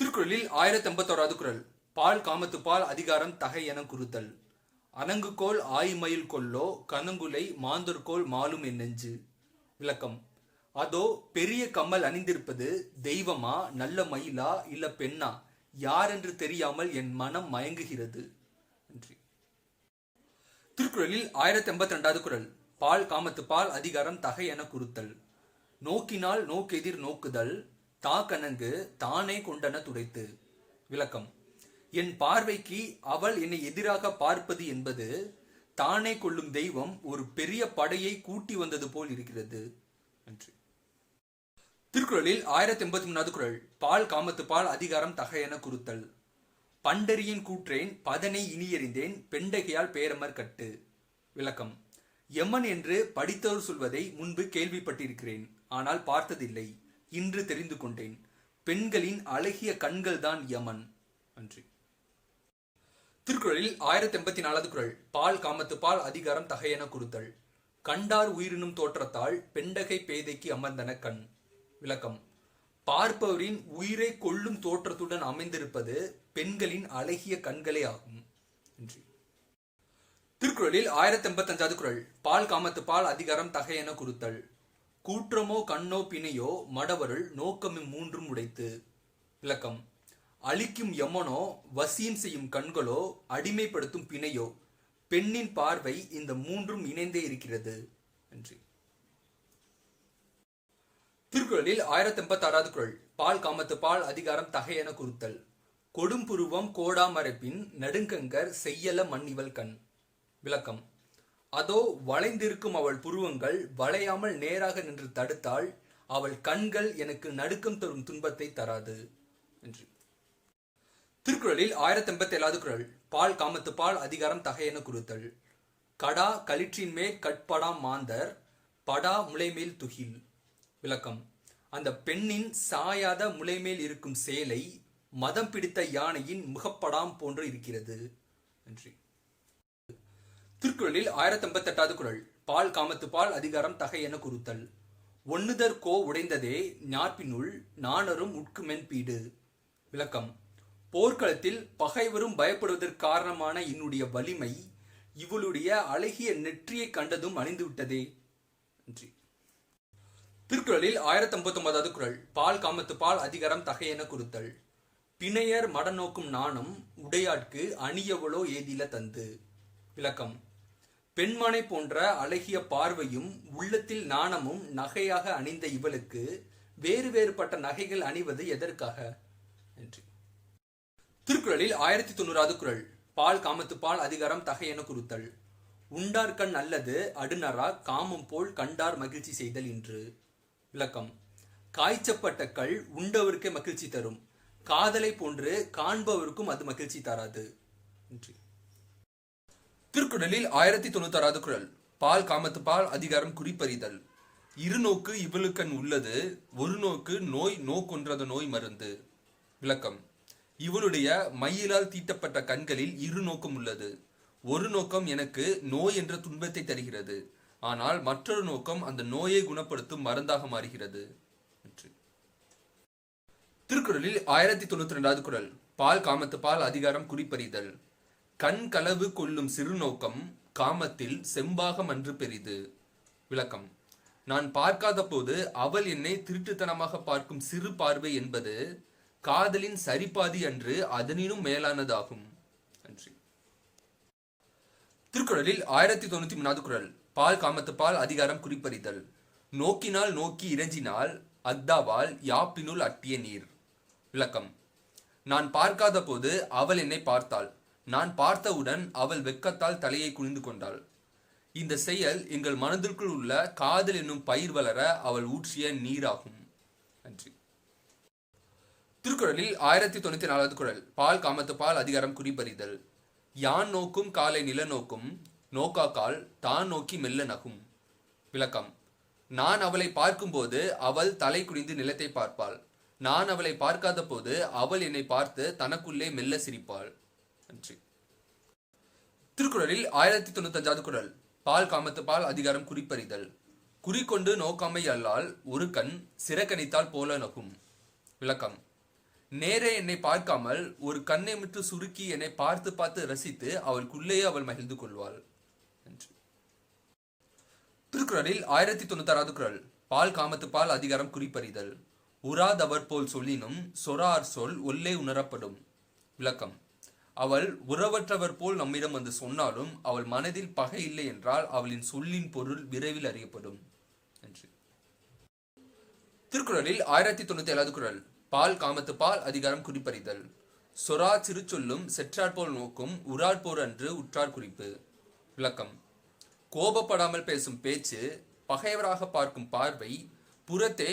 திருக்குறளில் 1051வது குறள். பால் காமத்துப்பால் அதிகாரம் தகை என குறுத்தல். அணங்குகோல் ஆய்மயில் கொல்லோ கனங்குலை மாந்தொர்கோல் மாலும் என் நெஞ்சு. விளக்கம். அதோ பெரிய கம்மல் அணிந்திருப்பது தெய்வமா நல்ல மயிலா இல்ல பெண்ணா யாரென்று தெரியாமல் என் மனம் மயங்குகிறது. நன்றி. திருக்குறளில் 1082வது குறள். பால் காமத்துப்பால் அதிகாரம் தகை என குறுத்தல். நோக்கினால் நோக்கெதிர் நோக்குதல் தாக்கணங்கு தானே கொண்டன துடைத்து. விளக்கம். என் பார்வைக்கு அவள் என்னை எதிராக பார்ப்பது என்பது தானே கொள்ளும் தெய்வம் ஒரு பெரிய படையை கூட்டி வந்தது போல் இருக்கிறது. நன்றி. திருக்குறளில் 1083வது குறள். பால் காமத்துப்பால் அதிகாரம் தகை என குறுத்தல். பண்டரியின் கூற்றேன் பதனை இனியறிந்தேன் பெண்டகையால் பேரமர் கட்டு. விளக்கம். யமன் என்று படித்தவர் சொல்வதை முன்பு கேள்விப்பட்டிருக்கிறேன், ஆனால் பார்த்ததில்லை. இன்று தெரிந்து கொண்டேன். பெண்களின் அழகிய கண்கள் தான் யமன். நன்றி. திருக்குறளில் 1084வது குறள். பால் காமத்துப்பால் அதிகாரம் தகை என குறுத்தல். கண்டார் உயிரினும் தோற்றத்தால் பெண்டகை பேதைக்கு அமர்ந்தன கண். விளக்கம். பார்ப்பவரின் உயிரை கொள்ளும் தோற்றத்துடன் அமைந்திருப்பது பெண்களின் அழகிய கண்களே ஆகும். நன்றி. திருக்குறளில் 1085வது குறள். பால் காமத்துப்பால் அதிகாரம் தகை என குறுத்தல். கூற்றமோ கண்ணோ பிணையோ மடவருள் நோக்கமும் மூன்றும் உடைத்து. விளக்கம். அழிக்கும் யமனோ வசியம் செய்யும் கண்களோ அடிமைப்படுத்தும் பிணையோ பெண்ணின் பார்வை இந்த மூன்றும் இணைந்தே இருக்கிறது. நன்றி. திருக்குறளில் 1086வது குறள். பால் காமத்துப்பால் அதிகாரம் தகை என குறுத்தல். கொடும்புருவம் கோடாமரப்பின் நடுங்கங்கர் செய்யல மன்னிவள் கண். விளக்கம். அதோ வளைந்திருக்கும் அவள் புருவங்கள் வளையாமல் நேராக நின்று தடுத்தால் அவள் கண்கள் எனக்கு நடுக்கம் தரும் துன்பத்தை தராது. நன்றி. திருக்குறளில் 1087வது குறள். பால் காமத்துப்பால் அதிகாரம் தகை என குறுத்தல். கடா களிற்றின் மேல் கட்படாம் மாந்தர் படா முளைமேல் துகில். விளக்கம். அந்த பெண்ணின் சாயாத முளைமேல் இருக்கும் சேலை மதம் பிடித்த யானையின் முகப்படாம் போன்று இருக்கிறது. நன்றி. திருக்குறளில் 1088வது குறள். பால் காமத்துப்பால் அதிகாரம் தகை என குறுத்தல். ஒண்ணுதற் கோ உடைந்ததே ஞாற்பினுள் நாணரும் உட்குமென் பீடு. விளக்கம். போர்க்களத்தில் பகைவரும் பயப்படுவதற்கு காரணமான என்னுடைய வலிமை இவளுடைய அழகிய நெற்றியை கண்டதும் அணிந்துவிட்டதே. நன்றி. திருக்குறளில் 1089வது குறள். பால் காமத்துப்பால் அதிகாரம் தகை என குறுத்தல். பிணையர் மடநோக்கும் நாணம் உடையாட்கு அணியவளோ ஏதில தந்து. விளக்கம். பெண்மனை போன்ற அழகிய பார்வையும் உள்ளத்தில் நாணமும் நகையாக அணிந்த இவளுக்கு வேறு வேறுபட்ட நகைகள் அணிவது எதற்காக? நன்றி. திருக்குறளில் 1090வது குறள். பால் காமத்துப்பால் அதிகாரம் தகை என குறுத்தல். உண்டார்கண் அல்லது அடுநரா காமம் போல் கண்டார் மகிழ்ச்சி செய்தல் இன்று. விளக்கம். காய்ச்சப்பட்ட கல் உண்டவருக்கே மகிழ்ச்சி தரும், காதலை போன்று காண்பவருக்கும் அது மகிழ்ச்சி தராது. நன்றி. திருக்குறளில் 1096வது குறள். பால் காமத்துப்பால் அதிகாரம் குறிப்பறிதல். இருநோக்கு இவளுக்கண் உள்ளது ஒரு நோக்கு நோய் நோக்கொன்றது நோய் மருந்து. விளக்கம். இவளுடைய மயிலால் தீட்டப்பட்ட கண்களில் இரு நோக்கம் உள்ளது. ஒரு நோக்கம் எனக்கு நோய் என்ற துன்பத்தை தருகிறது, ஆனால் மற்றொரு நோக்கம் அந்த நோயை குணப்படுத்தும் மருந்தாக மாறுகிறது. திருக்குறளில் 1092வது குறள். பால் காமத்துப்பால் அதிகாரம் குறிப்பறிதல். கண் களவு கொள்ளும் சிறு நோக்கம் காமத்தில் செம்பாகம் அன்று பெரிது. விளக்கம். நான் பார்க்காத போது அவள் என்னை திருட்டுத்தனமாக பார்க்கும் சிறு பார்வை என்பது காதலின் சரிபாதி அன்று அதனினும் மேலானதாகும். நன்றி. திருக்குறளில் 1093வது குறள். பால் காமத்துப்பால் அதிகாரம் குறிப்பறிதல். நோக்கினால் நோக்கி இறைஞ்சினால் அத்தாவால் யாப்பினுள் அட்டிய நீர். விளக்கம். நான் பார்க்காத போது அவள் என்னை பார்த்தாள், நான் பார்த்தவுடன் அவள் வெட்கத்தால் தலையை குனிந்து கொண்டாள். இந்த செயல் எங்கள் மனதிற்குள் உள்ள காதல் என்னும் பயிர் வளர அவள் ஊற்றிய நீராகும். நன்றி. திருக்குறளில் 1094வது குறள். பால் காமத்துப்பால் அதிகாரம் குறிப்பறிதல். யான் நோக்கும் காலை நில நோக்கும் நோக்காக்கால் தான் நோக்கி மெல்ல நகும். விளக்கம். நான் அவளை பார்க்கும்போது அவள் தலை குனிந்து நிலத்தை பார்ப்பாள், நான் அவளை பார்க்காத போது அவள் என்னை பார்த்து தனக்குள்ளே மெல்ல சிரிப்பாள். நன்றி. திருக்குறளில் 1095வது குறள். பால் காமத்துப்பால் அதிகாரம் குறிப்பறிதல். குறிக்கொண்டு நோக்காமை அல்லால் ஒரு கண் சிறக்கணித்தால் போல நகும். விளக்கம். நேரே என்னை பார்க்காமல் ஒரு கண்ணை விட்டு சுருக்கி என்னை பார்த்து பார்த்து ரசித்து அவளுக்குள்ளேயே அவள் மகிழ்ந்து கொள்வாள் என்று. திருக்குறளில் 1096வது குறள். பால் காமத்து பால் அதிகாரம் குறிப்பறிதல். உறாதவர் போல் சொல்லினும் சொறார் சொல் ஒல்லே உணரப்படும். விளக்கம். அவள் உறவற்றவர் போல் நம்மிடம் வந்து சொன்னாலும் அவள் மனதில் பகை இல்லை என்றால் அவளின் சொல்லின் பொருள் விரைவில் அறியப்படும் என்று. திருக்குறளில் 1097வது குறள். பால் காமத்து பால் அதிகாரம் குறிப்பறிதல். சொரா சிறு சொல்லும் செற்றார் போல் நோக்கும் உறாற்போர் அன்று உற்றார் குறிப்பு. விளக்கம். கோபப்படாமல் பேசும் பேச்சு, பகைவராக பார்க்கும் பார்வை, புறத்தே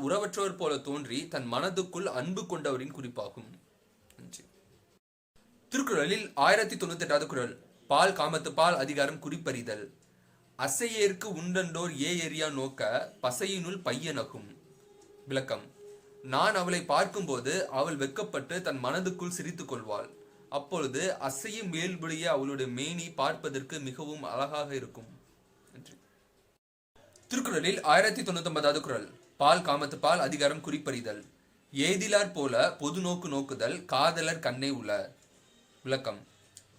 உறவற்றவர் போல தோன்றி தன் மனதுக்குள் அன்பு கொண்டவரின் குறிப்பாகும். திருக்குறளில் 1098வது குறள். பால் காமத்து பால் அதிகாரம் குறிப்பறிதல். அசையேற்கு உண்டண்டோர் எரியா நோக்க பசையினுள் பையனகும். விளக்கம். நான் அவளை பார்க்கும்போது அவள் வெக்கப்பட்டு தன் மனதுக்குள் சிரித்துக் கொள்வாள். அப்பொழுது அசையும் மேல்புடைய அவளுடைய மேனி பார்ப்பதற்கு மிகவும் அழகாக இருக்கும். திருக்குறளில் 1099வது குறள். பால் காமத்து பால் அதிகாரம் குறிப்பறிதல். ஏதிலார் போல பொது நோக்கு நோக்குதல் காதலர் கண்ணே உள. விளக்கம்.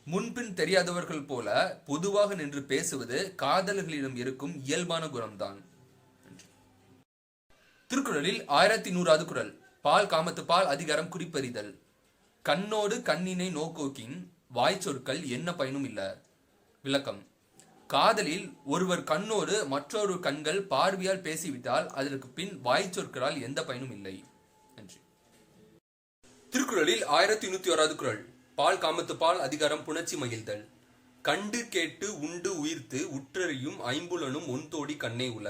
முன்பின் தெரியாதவர்கள் போல பொதுவாக நின்று பேசுவது காதலர்களிடம் இருக்கும் இயல்பான குணம்தான். திருக்குறளில் 1100வது குறள். பால் காமத்து பால் அதிகாரம் குறிப்பறிதல். கண்ணோடு கண்ணினை நோக்கோக்கின் வாய்ச்சொற்கள் என்ன பயனும் இல்ல. விளக்கம். காதலில் ஒருவர் கண்ணோடு மற்றொரு கண்கள் பார்வையால் பேசிவிட்டால் அதற்கு பின் வாய்ச்சொற்களால் எந்த பயனும் இல்லை. திருக்குறளில் 1101வது குறள். பால் காமத்து பால் அதிகாரம் புணர்ச்சி மகிழ்தல். கண்டு கேட்டு உண்டு உயிர்த்து உற்றறியும் ஐம்புலனும் ஒன்தோடி கண்ணே உள.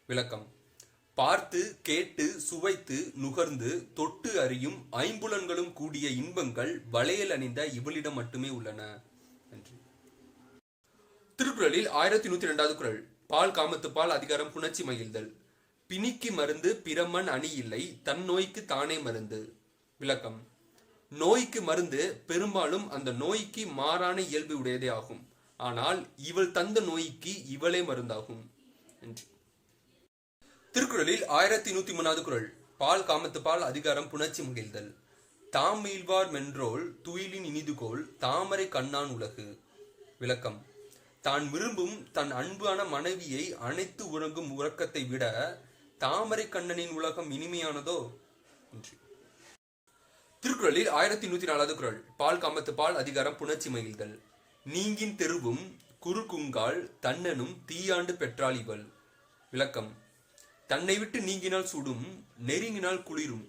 விளக்கம். பார்த்து கேட்டு சுவைத்து நுகர்ந்து தொட்டு அறியும் ஐம்புலன்களும் கூடிய இன்பங்கள் வளையல் அணிந்த இவளிடம் மட்டுமே உள்ளன. திருக்குறளில் 1102வது குறள். பால் காமத்து பால் அதிகாரம் புணர்ச்சி மகிழ்தல். பிணிக்கு மருந்து பிறமன் அணி இல்லை தன் நோய்க்கு தானே மருந்து. விளக்கம். நோய்க்கு மருந்து பெரும்பாலும் அந்த நோய்க்கு மாறான இயல்பு உடையதே ஆகும். ஆனால் இவள் தந்த நோய்க்கு இவளே மருந்தாகும். திருக்குறளில் 1103வது குறள். பால் காமத்து பால் அதிகாரம் புணர்ச்சி மகிழ்தல். தாம் மீள்வார் மென்றோல் துயிலின் இனிதுகோள் தாமரை கண்ணான் உலகு. விளக்கம். தான் விரும்பும் தன் அன்பான மனைவியை அணைத்து உறங்கும் உறக்கத்தை விட தாமரை கண்ணனின் உலகம் இனிமையானதோ. திருக்குறளில் 1104வது குறள். பால் காமத்து பால் அதிகாரம் புணர்ச்சி மகிழ்தல். நீங்கின் தெருவும் குறுகுங்கால் தன்னனும் தீயாண்டு பெற்றாள் இவள். விளக்கம். தன்னை விட்டு நீங்கினால் சுடும், நெருங்கினால் குளிரும்.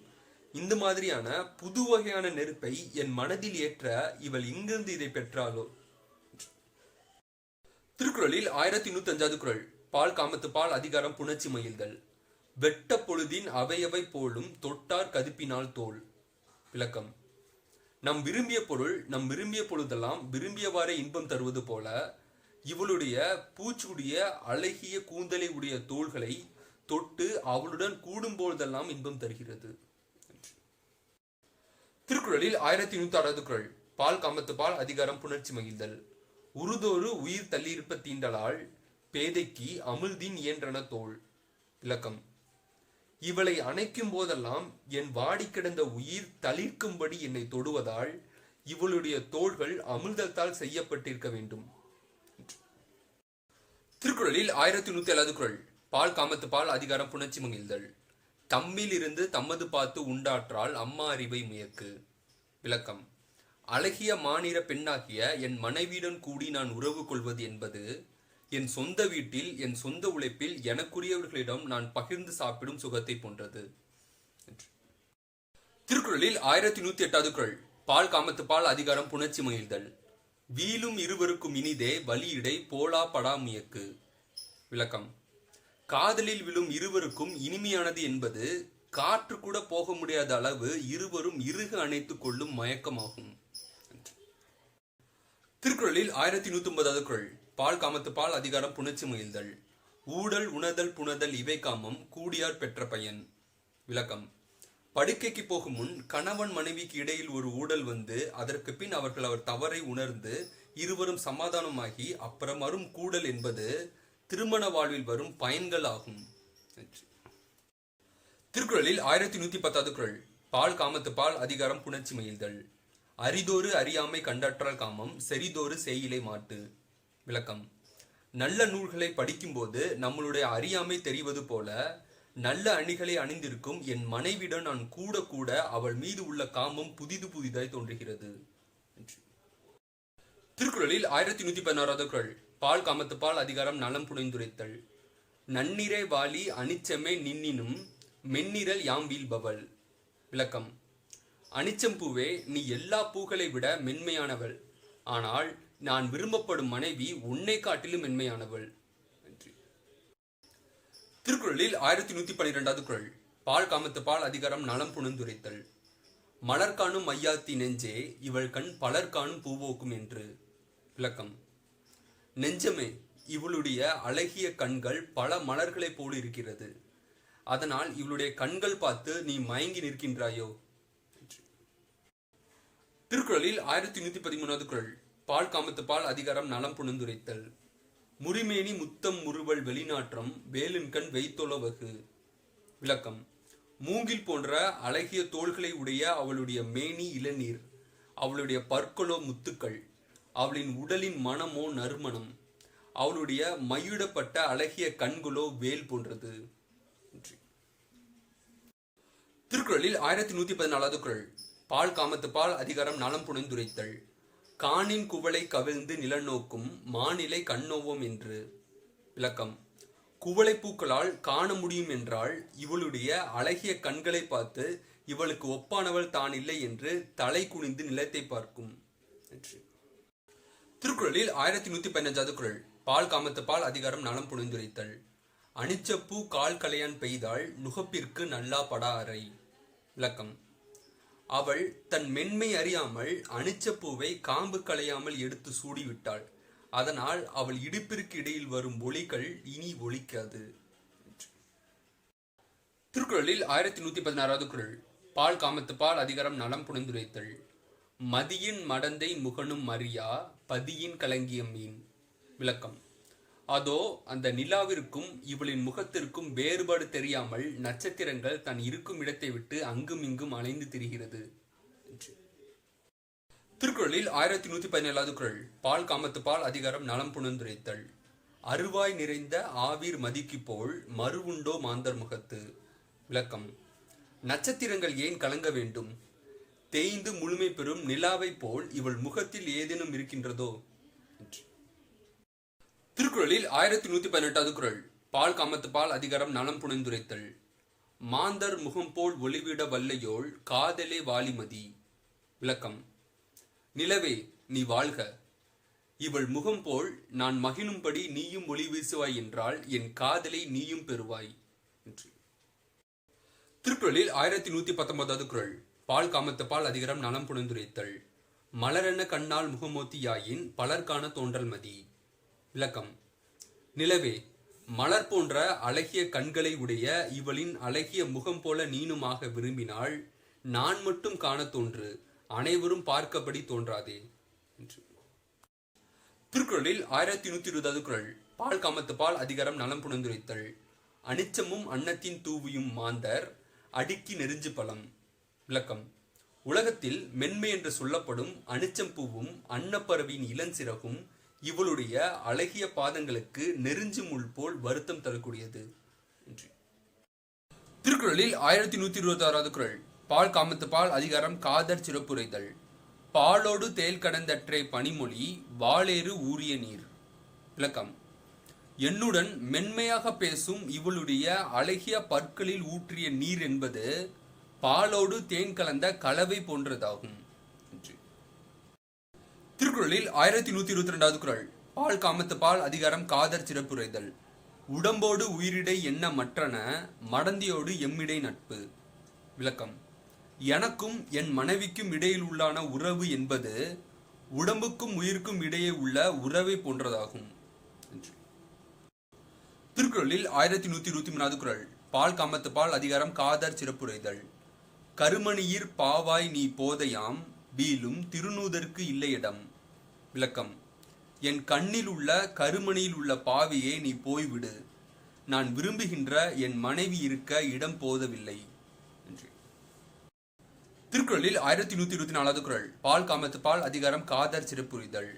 இந்த மாதிரியான புது வகையான நெருப்பை என் மனதில் ஏற்ற இவள் எங்கிருந்து இதை பெற்றாளோ. திருக்குறளில் 1105வது குறள். பால் காமத்து பால் அதிகாரம் புணர்ச்சி மகிழ்தல். வெட்ட பொழுதின் அவையவை போலும் தொட்டார் கதுப்பினால் தோல். விளக்கம். நம் விரும்பிய பொருள் நம் விரும்பிய பொழுதெல்லாம் விரும்பியவாறே இன்பம் தருவது போல இவளுடைய பூச்சுடைய அழகிய கூந்தலை உடைய தோள்களை தொட்டு அவளுடன் கூடும் போதெல்லாம் இன்பம் தருகிறது. திருக்குறளில் 1106வது குறள். பால் காமத்து பால் அதிகாரம் புணர்ச்சி மகிழ்தல். உருதோறு உயிர் தள்ளியிருப்ப தீண்டலால் பேதைக்கு அமிழ்தின் இயன்றன தோள். விளக்கம். இவளை அணைக்கும் போதெல்லாம் என் வாடி கிடந்த உயிர் தளிர்க்கும்படி என்னை தொடுவதால் இவளுடைய தோள்கள் அமிழ்தத்தால் செய்யப்பட்டிருக்க வேண்டும். திருக்குறளில் 1107வது குறள். பால் காமத்து பால் அதிகாரம் புணர்ச்சி மகிழ்தல். தம்மில் இருந்து தம்மது பார்த்து உண்டாற்றால் அம்மா அறிவை முயற்கு. விளக்கம். அழகிய மாநிற பெண்ணாகிய என் மனைவியுடன் கூடி நான் உறவு கொள்வது என்பது என் சொந்த வீட்டில் என் சொந்த உழைப்பில் எனக்குரியவர்களிடம் நான் பகிர்ந்து சாப்பிடும் சுகத்தை போன்றது. திருக்குறளில் 1108வது குறள். பால் காமத்து பால் அதிகாரம் புணர்ச்சி மகிழ்தல். வீலும் இருவருக்கும் இனிதே வலியிடை போலா படா முயக்கு. விளக்கம். காதலில் விழும் இருவருக்கும் இனிமையானது என்பது காற்று கூட போக முடியாத அளவு இருவரும் இறுக அணைத்துக் கொள்ளும் மயக்கமாகும். திருக்குறளில் 1109வது குறள். பால் காமத்து பால் அதிகாரம் புணர்ச்சி மகிழ்தல். ஊடல் உணதல் புணதல் இவை காமம் கூடியார் பெற்ற பயன். விளக்கம். படுக்கைக்கு போகும் முன் கணவன் மனைவிக்கு இடையில் ஒரு ஊடல் வந்து அதற்கு பின் அவர்கள் அவர் தவறை உணர்ந்து இருவரும் சமாதானமாகி அப்புறம் வரும் கூடல் என்பது திருமண வாழ்வில் வரும் பயன்கள் ஆகும். திருக்குறளில் 1110வது குறள். பால் காமத்து பால் அதிகாரம் புணர்ச்சி மகிழ்தல். அரிதோறு அறியாமை கண்டற்றால் காமம் செறிதோறு செய்யிலை மாட்டு. விளக்கம். நல்ல நூல்களை படிக்கும்போது நம்மளுடைய அறியாமை தெரிவது போல நல்ல அணிகளை அணிந்திருக்கும் என் மனைவியுடன் நான் கூட கூட அவள் மீது உள்ள காமம் புதிதாய் தோன்றுகிறது. திருக்குறளில் 1116வது குறள். பால் காமத்து பால் அதிகாரம் நலம் புனைந்துரைத்தல். நன்னிறை வாலி அனிச்சமே நின்னினும் மென்னிரல் யாம் வீழ்பவள். விளக்கம். அனிச்சம்பூவே, நீ எல்லா பூக்களை விட மென்மையானவள். ஆனால் நான் விரும்பப்படும் மனைவி உன்னை காட்டிலும் மென்மையானவள். திருக்குறளில் 1112வது குறள். பால் காமத்து பால் அதிகாரம் நலம் புனைந்துரைத்தல். மலர் காணும் மையாத்தி நெஞ்சே இவள் கண் பலர் காணும் பூவோக்கும் என்று. விளக்கம். நெஞ்சமே, இவளுடைய அழகிய கண்கள் பல மலர்களை போல் இருக்கிறது. அதனால் இவளுடைய கண்கள் பார்த்து நீ மயங்கி நிற்கின்றாயோ. திருக்குறளில் 1113வது குறள். பால் காமத்து பால் அதிகாரம் நலம் புனைந்துரைத்தல். முறிமேனி முத்தம் முறுவல் வெளிநாற்றம் வேலின்கண் வைத்தொலவகு. விளக்கம். மூங்கில் போன்ற அழகிய தோள்களை உடைய அவளுடைய மேனி இளநீர், அவளுடைய பற்களோ முத்துக்கள், அவளின் உடலின் மனமோ நறுமணம், அவளுடைய மையிடப்பட்ட அழகிய கண்களோ வேல் போன்றது. திருக்குறளில் 1114வது குறள். பால் காமத்து பால் அதிகாரம் நலம் புனைந்துரைத்தல். காணின் குவளை கவிழ்ந்து நிலநோக்கும் மாநிலை கண்ணோவோம் என்று. விளக்கம். குவளை பூக்களால் காண முடியும் என்றால் இவளுடைய அழகிய கண்களை பார்த்து இவளுக்கு ஒப்பானவள் தான் இல்லை என்று தலை குனிந்து நிலத்தை பார்க்கும். திருக்குறளில் 1115வது குறள். பால் காமத்து பால் அதிகாரம் நலம் புனைந்துரைத்தல். அனிச்சப்பூ கால் கலையான் பெய்தாள் நுகப்பிற்கு நல்லா படா அறை. விளக்கம். அவள் தன் மென்மை அறியாமல் அனிச்சப்பூவை காம்பு களையாமல் எடுத்து சூடிவிட்டாள். அதனால் அவள் இடுப்பிற்கு இடையில் வரும் ஒலிகள் இனி ஒலிக்காது. திருக்குறளில் 1116வது குறள். பால் காமத்து பால் அதிகாரம் நலம் புனைந்துரைத்தல். மதியின் மடந்தை முகனும் மரியா பதியின் கலங்கிய மீன். விளக்கம். அதோ அந்த நிலாவிற்கும் இவளின் முகத்திற்கும் வேறுபாடு தெரியாமல் நட்சத்திரங்கள் தன் இருக்கும் இடத்தை விட்டு அங்கும் இங்கும் அலைந்து திரிகிறது. திருக்குறளில் 1117வது குறள். பால் காமத்து பால் அதிகாரம் நலம் புனைந்துரைத்தல். அருவாய் நிறைந்த ஆவீர் மதிக்கு போல் மறுவுண்டோ மாந்தர் முகத்து. விளக்கம். நட்சத்திரங்கள் ஏன் கலங்க வேண்டும்? தேய்ந்து முழுமை பெறும் நிலாவை போல் இவள் முகத்தில் ஏதேனும் இருக்கின்றதோ. திருக்குறளில் 1118வது குறள். பால் காமத்து பால் அதிகாரம் நலம் புனைந்துரைத்தல். மாந்தர் முகம் போல் ஒளிவிட வல்லையோள் காதலே வாலிமதி. விளக்கம். நிலவே, நீ வாழ்க. இவள் முகம் போல் நான் மகிழும்படி நீயும் ஒளி வீசுவாய் என்றால் என் காதலை நீயும் பெறுவாய். திருக்குறளில் 1119வது குறள். பால் காமத்து பால் அதிகாரம் நலம் புனைந்துரைத்தல். மலரென கண்ணால் முகமோத்தியாயின் பலர்கான தோன்றல் மதி. விளக்கம். நிலவே, மலர் போன்ற அழகிய கண்களை உடைய இவளின் அழகிய முகம் போல நீனுமாக விரும்பினால் நான் மட்டும் காண தோன்று, அனைவரும் பார்க்கப்படி தோன்றாதே. திருக்குறளில் 1120வது குறள். பால் காமத்து பால் அதிகாரம் நலம் புனைந்துரைத்தல். அனிச்சமும் அன்னத்தின் தூவியும் மாந்தர் அடுக்கி நெருஞ்சு பழம். விளக்கம். உலகத்தில் மென்மை என்று சொல்லப்படும் அனிச்சம்பூவும் அன்னப்பறவின் இளஞ்சிறகும் இவளுடைய அழகிய பாதங்களுக்கு நெருஞ்சு முள் போல் வருத்தம் தரக்கூடியது. திருக்குறளில் 1126வது குறள். பால் காமத்து பால் அதிகாரம் காதற் சிறப்புரைதல். பாலோடு தேல் கடந்தற்றை பனிமொழி வாளேறு ஊறிய நீர். விளக்கம். என்னுடன் மென்மையாக பேசும் இவளுடைய அழகிய பற்களில் ஊற்றிய நீர் என்பது பாலோடு தேன் கலந்த கலவை போன்றதாகும். திருக்குறளில் 1122வது குறள். பால் காமத்து பால் அதிகாரம் காதற் சிறப்புரைதல். உடம்போடு உயிரிடை என்ன மற்றன மடந்தியோடு எம்மிடை நட்பு. விளக்கம். எனக்கும் என் மனைவிக்கும் இடையில் உள்ளான உறவு என்பது உடம்புக்கும் உயிருக்கும் இடையே உள்ள உறவை போன்றதாகும். திருக்குறளில் 1123வது குறள். பால் காமத்து பால் அதிகாரம் காதற் சிறப்புரைதல். கருமணியிற் பாவாய் நீ போதையாம் வீலும் திருநூதற்கு இல்லையிடம். விளக்கம். என் கண்ணில் உள்ள கருமணியில் உள்ள பாவியே நீ போய்விடு, நான் விரும்புகின்ற என் மனைவி இருக்க இடம் போதவில்லை. திருக்குறளில் 1124வது குறள். பால் காமத்து பால் அதிகாரம் காதற் சிறப்புரிதல்.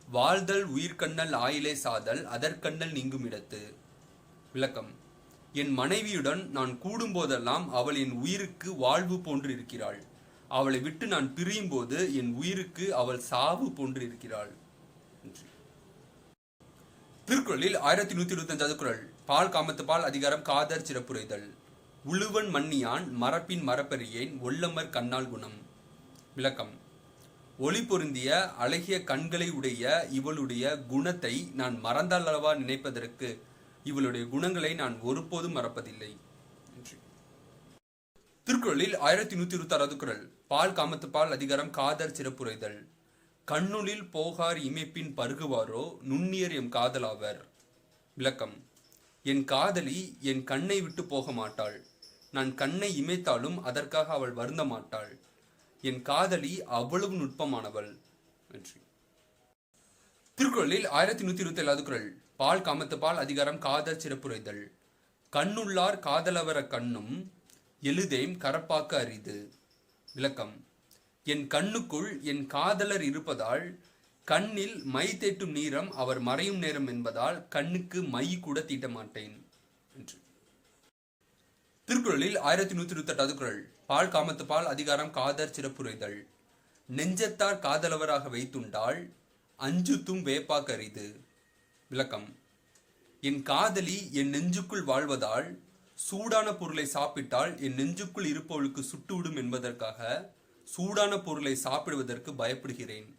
வாழ்தல் உயிர்கண்ணல் ஆயிலே சாதல் அதற்கண்ணல் நீங்கும் இடத்து. விளக்கம். என் மனைவியுடன் நான் கூடும்போதெல்லாம் அவள் என் உயிருக்கு வாழ்வு போன்று இருக்கிறாள். அவளை விட்டு நான் பிரியும் போது என் உயிருக்கு அவள் சாவு போன்று இருக்கிறாள். திருக்குறளில் 1125வது குறள். பால் காமத்து பால் அதிகாரம் காதற் சிறப்புரைதல். உழுவன் மன்னியான் மரப்பின் மரப்பறியேன் ஒல்லமர் கண்ணால் குணம். விளக்கம். ஒளி பொருந்திய அழகிய கண்களை உடைய இவளுடைய குணத்தை நான் மறந்தாலவா நினைப்பதற்கு இவளுடைய குணங்களை நான் ஒருபோதும் மறப்பதில்லை. திருக்குறளில் 1126வது குறள். பால் காமத்து பால் அதிகாரம் காதற் சிறப்புரைதல். கண்ணுளில் போகார் இமைப்பின் பருகுவாரோ நுண்ணியர் எம் காதலாவர். விளக்கம். என் காதலி என் கண்ணை விட்டு போக மாட்டாள். நான் கண்ணை இமைத்தாலும் அதற்காக அவள் வருந்த மாட்டாள். என் காதலி அவ்வளவு நுட்பமானவள். திருக்குறளில் 1127வது குறள். பால் காமத்து பால் அதிகாரம் காதற் சிறப்புரைதல். கண்ணுள்ளார் காதலவர கண்ணும் எழுதேம் கரப்பாக்க அரிது. விளக்கம். என் கண்ணுக்குள் என் காதலர் இருப்பதால் கண்ணில் மை தேட்டும் நீரம் அவர் மறையும் நேரம் என்பதால் கண்ணுக்கு மை கூட தீட்ட மாட்டேன் என்று. திருக்குறளில் 1128வது குறள். பால் காமத்து பால் அதிகாரம் காதற் சிறப்புரைதல். நெஞ்சத்தார் காதலவராக வைத்துண்டால் அஞ்சுத்தும் வேப்பாக் அரிது. விளக்கம். என் காதலி என் நெஞ்சுக்குள் வாழ்வதால் சூடான பொருளை சாப்பிட்டால் என் நெஞ்சுக்குள் இருப்பவளுக்கு சுட்டுவிடும் என்பதற்காக சூடான பொருளை சாப்பிடுவதற்கு பயப்படுகிறேன்.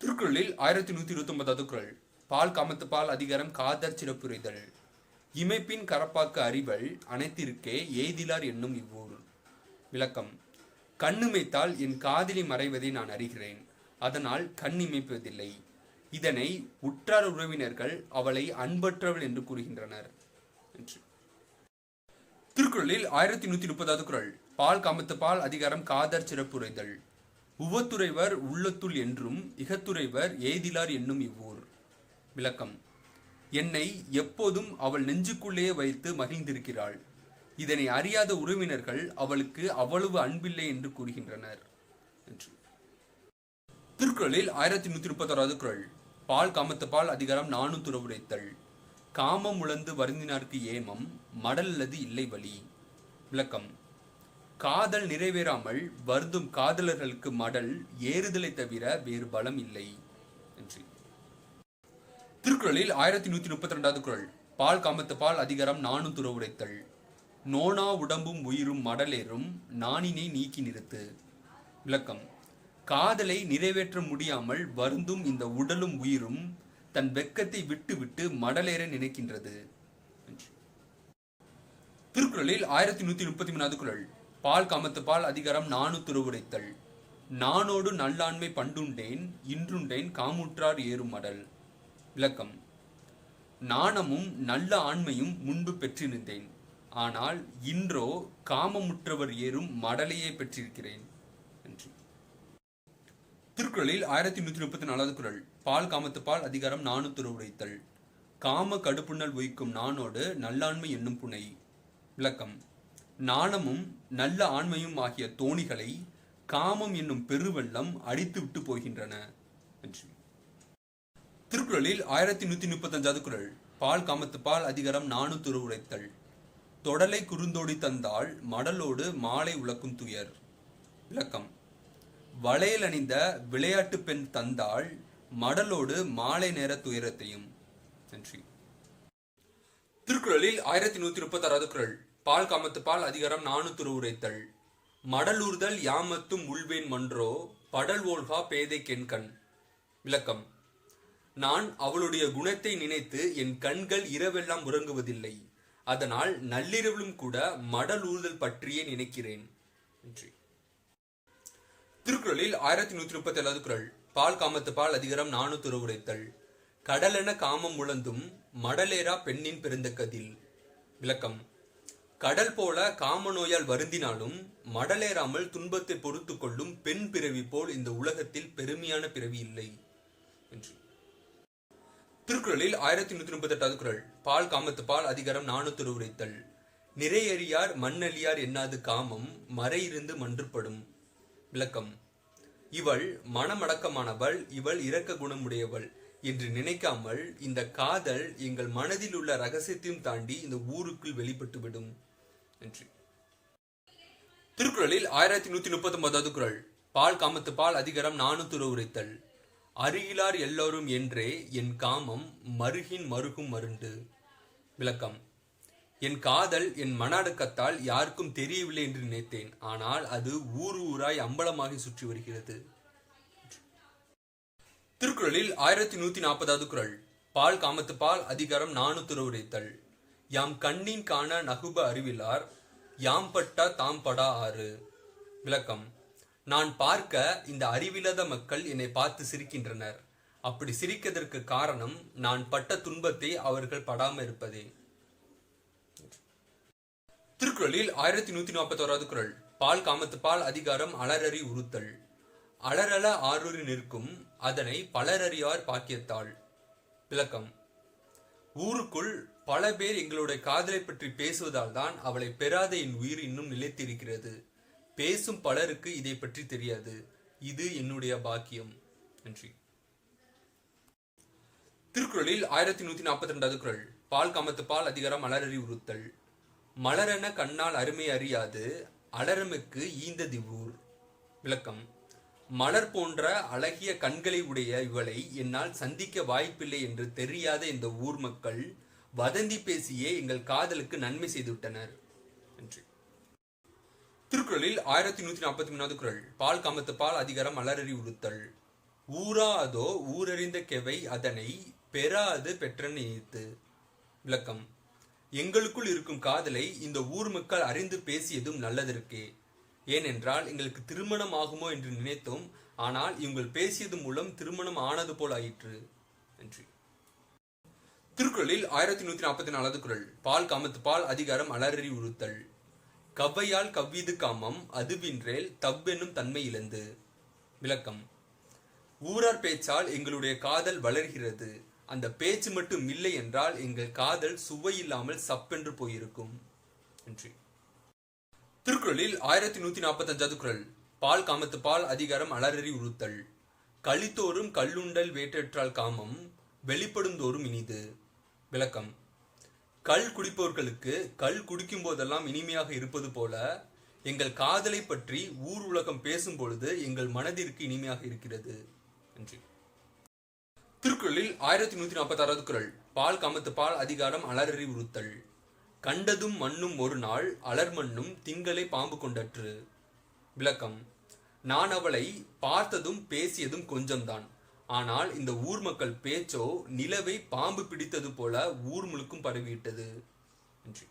திருக்குறளில் 1129வது குறள். பால் காமத்து பால் அதிகாரம் காதற் சிறப்புரைதல். இமைப்பின் கரப்பாக்கு அறிவல் அனைத்திற்கே எய்திலார் என்னும் இவ்வூர். விளக்கம். கண்ணுமைத்தால் என் காதலி மறைவதை நான் அறிகிறேன். அதனால் கண் இமைப்பதில்லை. இதனை உற்றார் உறவினர்கள் அவளை அன்பற்றவள் என்று கூறுகின்றனர். திருக்குறளில் 1130வது குறள். பால் காமத்து பால் அதிகாரம் காதற் சிறப்புரைதல். உவத்துறைவர் உள்ளத்துள் என்றும் இகத்துறைவர் எய்திலார் என்னும் இவ்வூர். விளக்கம். என்னை எப்போதும் அவள் நெஞ்சுக்குள்ளேயே வைத்து மகிழ்ந்திருக்கிறாள். இதனை அறியாத உறவினர்கள் அவளுக்கு அவ்வளவு அன்பில்லை என்று கூறுகின்றனர். திருக்குறளில் 1131வது குறள். பால் காமத்து பால் அதிகாரம் 400 காமம் உழந்து வருந்தினார்க்கு ஏமம் மடல்லது இல்லை வழி. விளக்கம். காதல் நிறைவேறாமல் வருந்தும் காதலர்களுக்கு மடல் ஏறுதலை தவிர வேறு பலம் இல்லை. திருக்குறளில் 1132வது குறள். பால் காமத்து பால் அதிகாரம் 400 நோனா உடம்பும் உயிரும் மடலேறும் நாணினை நீக்கி நிறுத்து. விளக்கம். காதலை நிறைவேற்ற முடியாமல் வருந்தும் இந்த உடலும் உயிரும் தன் வெக்கத்தை விட்டு விட்டு மடலேற நினைக்கின்றது. திருக்குறளில் 1133வது குறள். பால் காமத்து பால் அதிகாரம் 400 நானோடு நல்லாண்மை பண்டுண்டேன் இன்றுண்டேன் காமுற்றார் ஏறும் மடல். விளக்கம். நாணமும் நல்ல ஆண்மையும் முன்பு பெற்றிருந்தேன். ஆனால் இன்றோ காமமுற்றவர் ஏறும் மடலையே பெற்றிருக்கிறேன். திருக்குறளில் 1134வது குறள். பால் காமத்து பால் அதிகாரம் 400 காம கடுப்புணல் உயிக்கும் நானோடு நல்லாண்மை என்னும் புனை. விளக்கம். நாணமும் நல்ல ஆண்மையும் ஆகிய தோணிகளை காமம் என்னும் பெருவெள்ளம் அடித்து விட்டு போகின்றன. திருக்குறளில் 1135வது குறள். பால் காமத்து பால் அதிகாரம் 400 தொடலை குறுந்தோடி தந்தால் மடலோடு மாலை உழக்கும் துயர். விளக்கம். வளையல் அணிந்த விளையாட்டு பெண் தந்தால் மடலோடு மாலை நேர துயரத்தையும். நன்றி. திருக்குறளில் 1136வது குறள். பால் காமத்து பால் அதிகாரம் 400 மடலூர்தல் யாமத்தும் உள்வேன் மன்றோ படல் ஓல்கா பேதை கெண்கண். விளக்கம். நான் அவளுடைய குணத்தை நினைத்து என் கண்கள் இரவெல்லாம் உறங்குவதில்லை. அதனால் நள்ளிரவிலும் கூட மடல் ஊர்தல் பற்றியே நினைக்கிறேன். திருக்குறளில் 1137வது குறள். பால் காமத்து பால் அதிகாரம் 400 கடலென காமம் முழந்தும் மடலேரா பெண்ணின் பிறந்த கதில். விளக்கம். கடல் போல காம நோயால் வருந்தினாலும் மடலேறாமல் துன்பத்தை பொறுத்து கொள்ளும் பெண் பிறவி போல் இந்த உலகத்தில் பெருமையான பிறவி இல்லை என்று. திருக்குறளில் 1138வது குறள். பால் காமத்து பால் அதிகாரம் 400 உரைத்தல். நிறையறியார் மண்ணழியார் என்னாது காமம் மறையிருந்து மன்றுபடும். விளக்கம். இவள் மனமடக்கமானவள், இவள் இரக்க குணமுடையவள் என்று நினைக்காமல் இந்த காதல் எங்கள் மனதில் உள்ள ரகசியத்தையும் தாண்டி இந்த ஊருக்குள் வெளிப்பட்டுவிடும் என்று. திருக்குறளில் 1139வது குறள். பால் காமத்து பால் அதிகாரம் 400 உரைத்தல். அருகிலார் எல்லோரும் என்றே என் காமம் மருகின் மருகும் மருண்டு. விளக்கம். என் காதல் என் மன அடக்கத்தால் யாருக்கும் தெரியவில்லை என்று நினைத்தேன். ஆனால் அது ஊர் ஊராய் அம்பலமாகி சுற்றி வருகிறது. திருக்குறளில் 1140வது குறள். பால் காமத்து பால் அதிகாரம் 400 உரைத்தல். யாம் கண்ணின் காண நகுப அறிவிலார் யாம் பட்டா தாம் படா ஆறு. விளக்கம். நான் பார்க்க இந்த அறிவில்லாத மக்கள் என்னை பார்த்து சிரிக்கின்றனர். அப்படி சிரிக்கதற்கு காரணம் நான் பட்ட துன்பத்தை அவர்கள் படாமல் இருப்பதே. திருக்குறளில் 1141வது குறள். பால் காமத்து பால் அதிகாரம் அலரறி உறுத்தல். அலரல ஆரூரி நிற்கும் அதனை பலரறியார் பாக்கியத்தாள். விளக்கம். ஊருக்குள் பல பேர் எங்களுடைய காதலை பற்றி பேசுவதால் தான் அவளை பெறாத என் உயிர் இன்னும் நிலைத்திருக்கிறது. பேசும் பலருக்கு இதை பற்றி தெரியாது. இது என்னுடைய பாக்கியம். நன்றி. திருக்குறளில் 1142வது குறள். பால் காமத்து பால் அதிகாரம் அலரறி உறுத்தல். மலரென கண்ணால் அருமை அறியாது அலரமுக்கு ஈந்ததி ஊர். விளக்கம். மலர் போன்ற அழகிய கண்களை உடைய இவளை என்னால் சந்திக்க வாய்ப்பில்லை என்று தெரியாத இந்த ஊர் மக்கள் வதந்தி பேசியே எங்கள் காதலுக்கு நன்மை செய்துவிட்டனர். நன்றி. திருக்குறளில் 1143வது குறள். பால் காமத்து பால் அதிகாரம் அலரறி உறுத்தல். ஊரா அதோ ஊரறிந்த கெவை அதனை பெறாது பெற்ற நினைத்து. விளக்கம். எங்களுக்குள் இருக்கும் காதலை இந்த ஊர் மக்கள் அறிந்து பேசியதும் நல்லதற்கே. ஏனென்றால் எங்களுக்கு திருமணம் ஆகுமோ என்று நினைத்தோம். ஆனால் இவங்கள் பேசியது மூலம் திருமணம் ஆனது போல் ஆயிற்று. நன்றி. திருக்குறளில் 1144வது குறள். பால் காமத்து பால் அதிகாரம் அலரறி உறுத்தல். கவ்வையால் கவ்விது காமம் அதுவின்றேல் தவ்வெனும் தன்மை இழந்து. விளக்கம். ஊரார் பேச்சால் எங்களுடைய காதல் வளர்கிறது. அந்த பேச்சு மட்டும் இல்லை என்றால் எங்கள் காதல் சுவையில்லாமல் சப்பென்று போயிருக்கும். நன்றி. திருக்குறளில் 1145வது குறள். பால் காமத்து பால் அதிகாரம் அலரறி உறுத்தல். களித்தோறும் கல்லுண்டல் வேற்றற்றால் காமம் வெளிப்படுந்தோறும் இனிது. விளக்கம். கள் குடிப்பவர்களுக்கு கள் குடிக்கும் போதெல்லாம் இனிமையாக இருப்பது போல எங்கள் காதலை பற்றி ஊர் உலகம் பேசும் பொழுது எங்கள் மனதிற்கு இனிமையாக இருக்கிறது. நன்றி. திருக்குறளில் 1146வது குறள். பால் காமத்து பால் அதிகாரம் அலரறி உறுத்தல். கண்டதும் மண்ணும் ஒரு நாள் அலர்மண்ணும் திங்களை பாம்பு கொண்டற்று. விளக்கம். நான் அவளை பார்த்ததும் பேசியதும் கொஞ்சம்தான். ஆனால் இந்த ஊர் மக்கள் பேச்சோ நிலவை பாம்பு பிடித்தது போல ஊர் முழுக்கும் பரவிவிட்டது. நன்றி.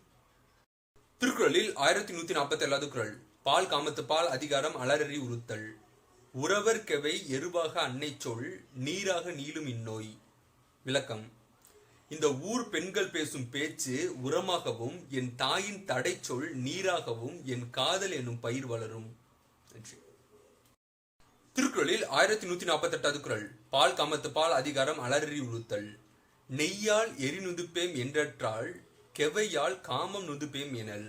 திருக்குறளில் 1147வது குறள். பால் காமத்து பால் அதிகாரம் அலரறி உறுத்தல். உறவர் கெவை எருவாக அன்னை சொல் நீராக நீளும் இந்நோய். விளக்கம். இந்த ஊர் பெண்கள் பேசும் பேச்சு உரமாகவும் என் தாயின் தடை சொல் நீராகவும் என் காதல் எனும் பயிர் வளரும். நன்றி. திருக்குறளில் 1148வது குறள். பால் காமத்து பால் அதிகாரம் அலரறி உறுத்தல். நெய்யால் எரி நுதுப்பேம் என்றற்றால் கெவையால் காமம் நுதுப்பேம் எனல்.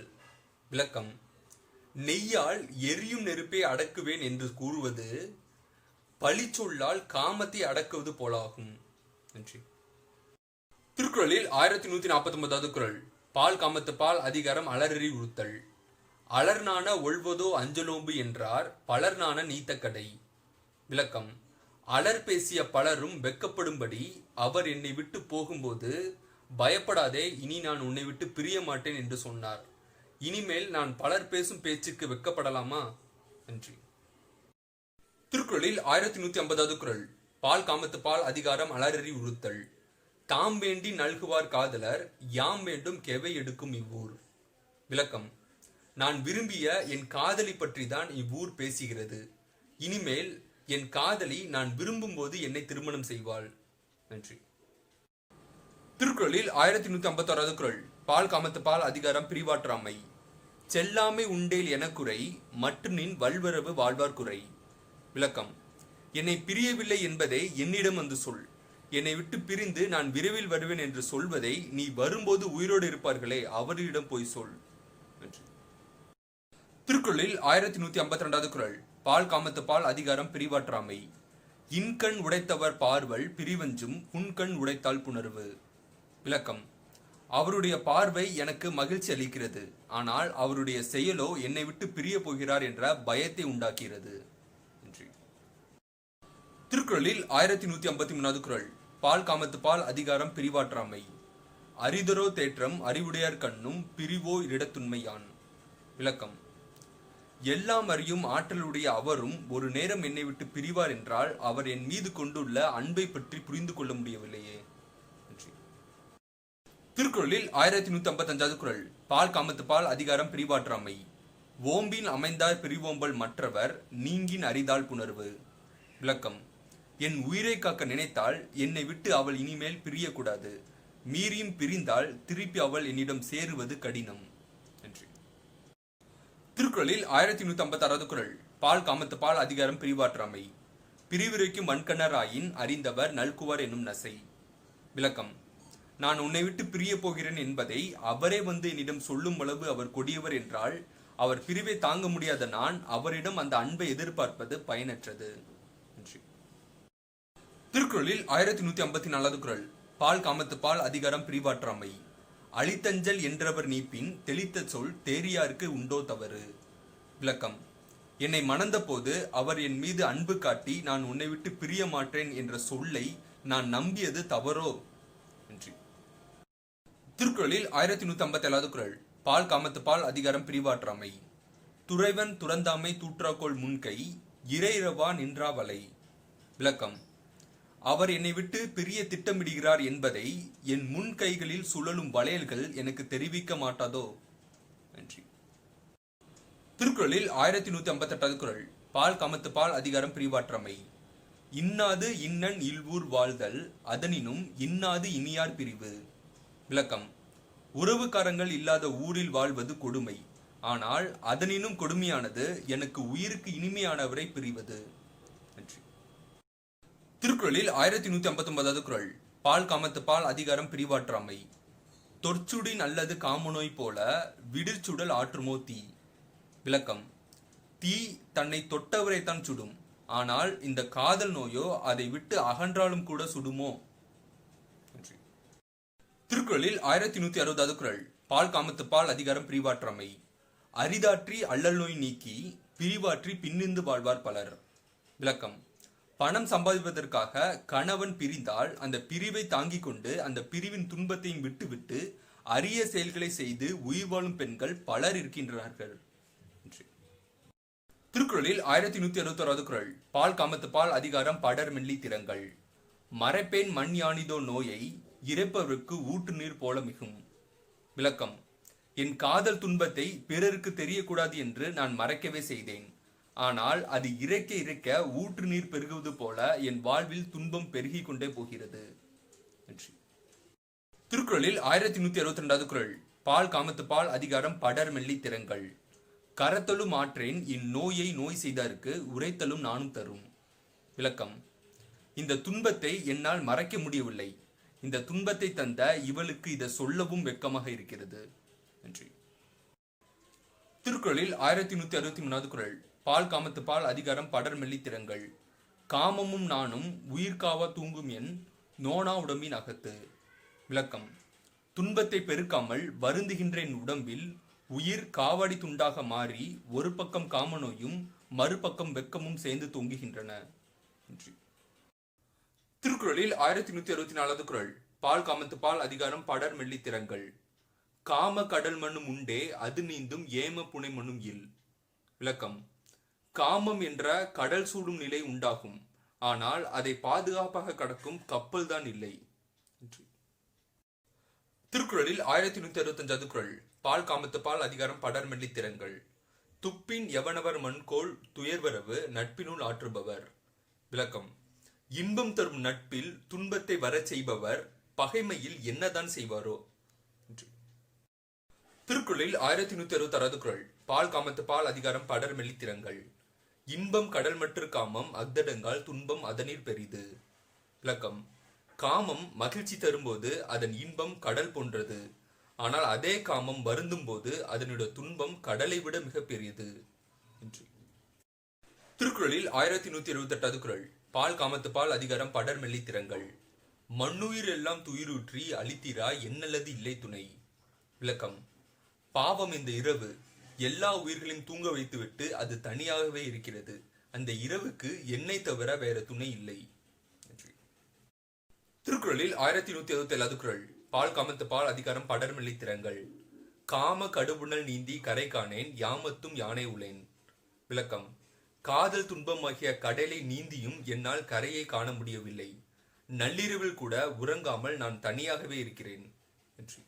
விளக்கம். நெய்யால் எரியும் நெருப்பை அடக்குவேன் என்று கூறுவது பழிச்சொல்லால் காமத்தை அடக்குவது போலாகும். நன்றி. திருக்குறளில் 1149வது குறள். பால் காமத்து பால் அதிகாரம் அலரறி உறுத்தல். அலர்நான ஒழ்வதோ அஞ்சலோம்பு என்றார் பலர்நான நீத்த கடை. விளக்கம். அலர் பேசிய பலரும் வெட்கப்படும்படி அவர் என்னை விட்டு போகும்போது பயப்படாதே, இனி நான் உன்னை விட்டு பிரிய மாட்டேன் என்று சொன்னார். இனிமேல் நான் பலர் பேசும் பேச்சுக்கு வெட்கப்படலாமா? நன்றி. திருக்குறளில் 1150வது குறள். பால் காமத்து பால் அதிகாரம் அலரறி உறுத்தல். தாம் வேண்டி நல்குவார் காதலர் யாம் வேண்டும் கெவை எடுக்கும் இவ்வூர். விளக்கம். நான் விரும்பிய என் காதலி பற்றி தான் இவ்வூர் பேசுகிறது. இனிமேல் என் காதலி நான் விரும்பும் போது என்னை திருமணம் செய்வாள். நன்றி. திருக்குறளில் 1151வது குறள். பால் காமத்து பால் அதிகாரம் பிரிவாற்றாமை. செல்லாமை உண்டேல் என குறை மற்றுனின் வல்வரவு வாழ்வார் குறை. விளக்கம். என்னை பிரியவில்லை என்பதை என்னிடம் வந்து சொல். என்னை விட்டு பிரிந்து நான் விரைவில் வருவேன் என்று சொல்வதை நீ வரும்போது உயிரோடு இருப்பார்களே அவரிடம் போய் சொல். திருக்குறளில் 1152வது குறள். பால் காமத்து பால் அதிகாரம் பிரிவாற்றாமை. இன்கண் உடைத்தவர் பார்வல் பிரிவஞ்சும் புன்கண் உடைத்தால் புணர்வு. விளக்கம். அவருடைய பார்வை எனக்கு மகிழ்ச்சி அளிக்கிறது, ஆனால் அவருடைய செயலோ என்னை விட்டு பிரிய போகிறார் என்ற பயத்தை உண்டாக்குகிறது. திருக்குறளில் 1153வது குறள். பால் காமத்து பால் அதிகாரம் பிரிவாற்றாமை. அரிதரோ தேற்றம் அறிவுடையார் கண்ணும் பிரிவோ இடத்துண்மையான். விளக்கம். எல்லாம் அறியும் ஆற்றலுடைய அவரும் ஒரு நேரம் என்னை விட்டு பிரிவார் என்றால் அவர் என் மீது கொண்டுள்ள அன்பை பற்றி புரிந்து கொள்ள முடியவில்லையே. திருக்குறளில் 1155வது குறள். பால் காமத்து பால் அதிகாரம் பிரிவாற்றாமை. ஓம்பின் அமைந்தார் பிரிவோம்பல் மற்றவர் நீங்கின் அரிதால் புணர்வு. விளக்கம். என் உயிரை காக்க நினைத்தால் என்னை விட்டு அவள் இனிமேல் பிரியக்கூடாது. மீறியும் பிரிந்தால் திருப்பி அவள் என்னிடம் சேருவது கடினம். திருக்குறளில் 1156வது குறள். பால் காமத்து பால் அதிகாரம் பிரிவாற்றாமை. பிரிவிரைக்கும் வன்கணராயின் அறிந்தவர் நல்குவர் என்னும் நசை. விளக்கம். நான் உன்னை விட்டு பிரிய போகிறேன் என்பதை அவரே வந்து என்னிடம் சொல்லும் அளவு அவர் கொடியவர் என்றால் அவர் பிரிவை தாங்க முடியாத நான் அவரிடம் அந்த அன்பை எதிர்பார்ப்பது பயனற்றது. திருக்குறளில் 1154வது குறள். பால் காமத்து பால் அதிகாரம் பிரிவாற்றாமை. அழித்தஞ்சல் என்றவர் நீப்பின் தெளித்த சொல் தேரியாருக்கு உண்டோ தவறு. விளக்கம். என்னை மணந்த போது அவர் என் மீது அன்பு காட்டி நான் உன்னை விட்டு பிரிய மாட்டேன் என்ற சொல்லை நான் நம்பியது தவறோ. திருக்குறளில் 1157வது குறள். பால் காமத்து பால் அதிகாரம் பிரிவாற்றாமை. துறைவன் துறந்தாமை தூற்றாக்கோள் முன்கை இறைரவா நின்றா வலை. விளக்கம். அவர் என்னை விட்டு பிரிய திட்டமிடுகிறார் என்பதை என் முன் கைகளில் சுழலும் வளையல்கள் எனக்கு தெரிவிக்க மாட்டாதோ. நன்றி. திருக்குறளில் 1158வது குறள். பால் காமத்து பால் அதிகாரம் பிரிவாற்றாமை. இன்னாது இன்னன் இல்வூர் வாழ்தல் அதனினும் இன்னாது இனியார் பிரிவு. விளக்கம். உறவுக்காரங்கள் இல்லாத ஊரில் வாழ்வது கொடுமை, ஆனால் அதனினும் கொடுமையானது எனக்கு உயிருக்கு இனிமையானவரை பிரிவது. திருக்குறளில் 1159வது குறள். பால் காமத்து பால் அதிகாரம் பிரிவாற்றாமை. தொற்சுடின் அல்லது காமநோய் போல விடிர்ச்சுடல் ஆற்றுமோ தீ. விளக்கம். தீ தன்னை தொட்டவரைத்தான் சுடும், ஆனால் இந்த காதல் நோயோ அதை விட்டு அகன்றாலும் கூட சுடுமோ. திருக்குறளில் 1160வது குறள். பால் காமத்து பால் அதிகாரம் பிரிவாற்றாமை. அரிதாற்றி அல்லல் நோய் நீக்கி பிரிவாற்றி பின்னிந்து வாழ்வார் பலர். விளக்கம். பணம் சம்பாதிப்பதற்காக கணவன் பிரிந்தால் அந்த பிரிவை தாங்கிக் கொண்டு அந்த பிரிவின் துன்பத்தையும் விட்டுவிட்டு அரிய செயல்களை செய்து உயிர் வாழும் பெண்கள் பலர் இருக்கின்றார்கள். திருக்குறளில் 1161வது குறள். பால் காமத்து பால் அதிகாரம் படர் மெல்லி திறங்கள். மறைப்பேன் மண் யானிதோ நோயை இறைப்பவருக்கு ஊட்டு நீர் போல மிகும். விளக்கம். என் காதல் துன்பத்தை பிறருக்கு தெரியக்கூடாது என்று நான் மறைக்கவே செய்தேன், ஆனால் அது இறைக்க இறைக்க ஊற்று நீர் பெருகுவது போல என் வாழ்வில் துன்பம் பெருகி கொண்டே போகிறது. திருக்குறளில் 1162வது குறள். பால் காமத்து பால் அதிகாரம் படர் மெல்லி திறங்கள். கரத்தலும் ஆற்றேன் இந்நோயை நோய் செய்தாருக்கு உரைத்தலும் நானும் தரும். விளக்கம். இந்த துன்பத்தை என்னால் மறைக்க முடியவில்லை, இந்த துன்பத்தை தந்த இவளுக்கு இதை சொல்லவும் வெட்கமாக இருக்கிறது. நன்றி. திருக்குறளில் 1163வது குறள். பால் காமத்து பால் அதிகாரம் படர் மெல்லி திறங்கள். காமமும் நானும் உயிர்காவா தூங்கும் என் நோனா உடம்பின் அகத்து. விளக்கம். துன்பத்தை பெருக்காமல் வருந்துகின்ற என் உடம்பில் உயிர் காவடி துண்டாக மாறி ஒரு பக்கம் காமநோயும் மறுபக்கம் வெக்கமும் சேர்ந்து தொங்குகின்றன. திருக்குறளில் 1164வது குறள். பால் காமத்து பால் அதிகாரம் படர் மெல்லி திறங்கள். காம கடல் மண்ணும் உண்டே அது நீந்தும் ஏம புனை மண்ணும் இல். விளக்கம். காமம் என்ற கடல் சூடும் நிலை உண்டாகும், ஆனால் அதை பாதுகாப்பாக கடக்கும் கப்பல் தான் இல்லை. திருக்குறளில் 1165வது குறள். பால் காமத்து பால் அதிகாரம் படர் மெல்லி திறங்கள். துப்பின் எவனவர் மண்கோள் துயர்வரவு நட்பினுள் ஆற்றுபவர். விளக்கம். இன்பம் தரும் நட்பில் துன்பத்தை வரச் செய்பவர் பகைமையில் என்னதான் செய்வாரோ. திருக்குறளில் 1166வது குறள். பால் காமத்து பால் அதிகாரம் படர் மெல்லி திறங்கள். இன்பம் கடல் மற்று காமம் அக்தடங்கால் துன்பம் அதனில் பெரிது. விளக்கம். காமம் மகிழ்ச்சி தரும்போது அதன் இன்பம் கடல் போன்றது, ஆனால் அதே காமம் வருந்தும் போது அதனுடைய துன்பம் கடலை விட மிக பெரியது என்று. திருக்குறளில் 1178வது குறள். பால் காமத்து பால் அதிகாரம் படர் மெல்லி திறங்கள். மண்ணுயிர் எல்லாம் துயிருற்றி அளித்திரா என்னல்லது இல்லை துணை. விளக்கம். பாவம் இந்த இரவு எல்லா உயிர்களையும் தூங்க வைத்துவிட்டு அது தனியாகவே இருக்கிறது. அந்த இரவுக்கு என்னை தவிர வேற துணை இல்லை. திருக்குறளில் 1167வது குறள். பால் காமத்து பால் அதிகாரம் படர் மெல்லி திறங்கள். காம கடுபுணல் நீந்தி கரை காணேன் யாமத்தும் யானை உளேன். விளக்கம். காதல் துன்பமாகிய கடலை நீந்தியும் என்னால் கரையை காண முடியவில்லை. நள்ளிரவில் கூட உறங்காமல் நான் தனியாகவே இருக்கிறேன் என்று.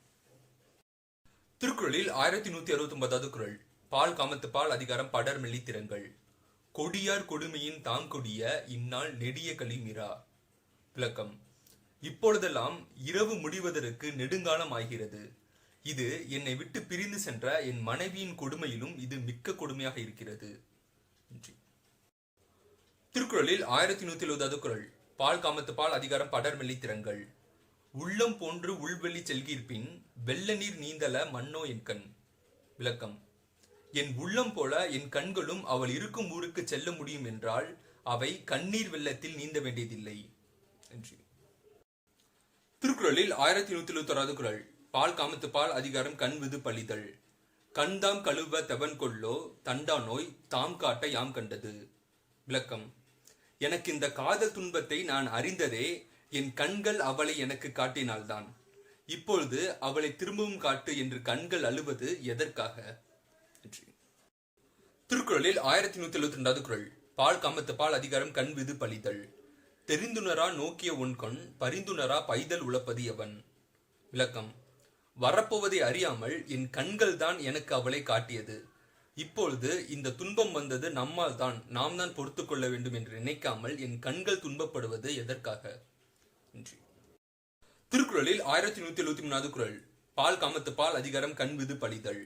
திருக்குறளில் 1169வது குறள். பால் காமத்து பால் அதிகாரம் படர் மெல்லி திறங்கள். கொடியார் கொடுமையின் தாங்கொடிய இந்நாள் நெடிய களிமிரா. விளக்கம். இப்பொழுதெல்லாம் இரவு முடிவதற்கு நெடுங்காலம் ஆகிறது. இது என்னை விட்டு பிரிந்து சென்ற என் மனைவியின் கொடுமையிலும் இது மிக்க கொடுமையாக இருக்கிறது. திருக்குறளில் 1170வது குறள். பால் காமத்து பால் அதிகாரம் படர் மெல்லி திறங்கள். உள்ளம் போன்று உள்வெளி செல்கிற்பின் வெள்ள நீர் நீந்தல மன்னோ என் கண். விளக்கம். என் உள்ளம் போல என் கண்களும் அவள் இருக்கும் ஊருக்கு செல்ல முடியும் என்றால் அவை கண்ணீர் வெள்ளத்தில் நீந்த வேண்டியதில்லை என்று. திருக்குறளில் 1171வது குறள். பால் காமத்து பால் அதிகாரம் கண் விது பழிதல். கண்தாம் கழுவ தவன் கொள்ளோ தண்டா நோய் தாம் காட்ட யாம் கண்டது. விளக்கம். எனக்கு இந்த காதல் துன்பத்தை நான் அறிந்ததே என் கண்கள் அவளை எனக்கு காட்டினால்தான். இப்பொழுது அவளை திரும்பவும் காட்டு என்று கண்கள் அழுவது எதற்காக? திருக்குறளில் 1172வது குறள். பால் காமத்து பால் அதிகாரம் கண் விது பழிதல். தெரிந்துணரா நோக்கிய உன்கண் பரிந்துணரா பைதல் உழப்பது எவன். விளக்கம். வரப்போவதை அறியாமல் என் கண்கள் தான் எனக்கு அவளை காட்டியது. இப்பொழுது இந்த துன்பம் வந்தது நம்மால் தான், நாம் தான் பொறுத்து கொள்ள வேண்டும் என்று நினைக்காமல் என் கண்கள் துன்பப்படுவது எதற்காக? திருக்குறளில் 1173வது குறள். பால் காமத்து பால் அதிகாரம் கண் விது பழிதல்.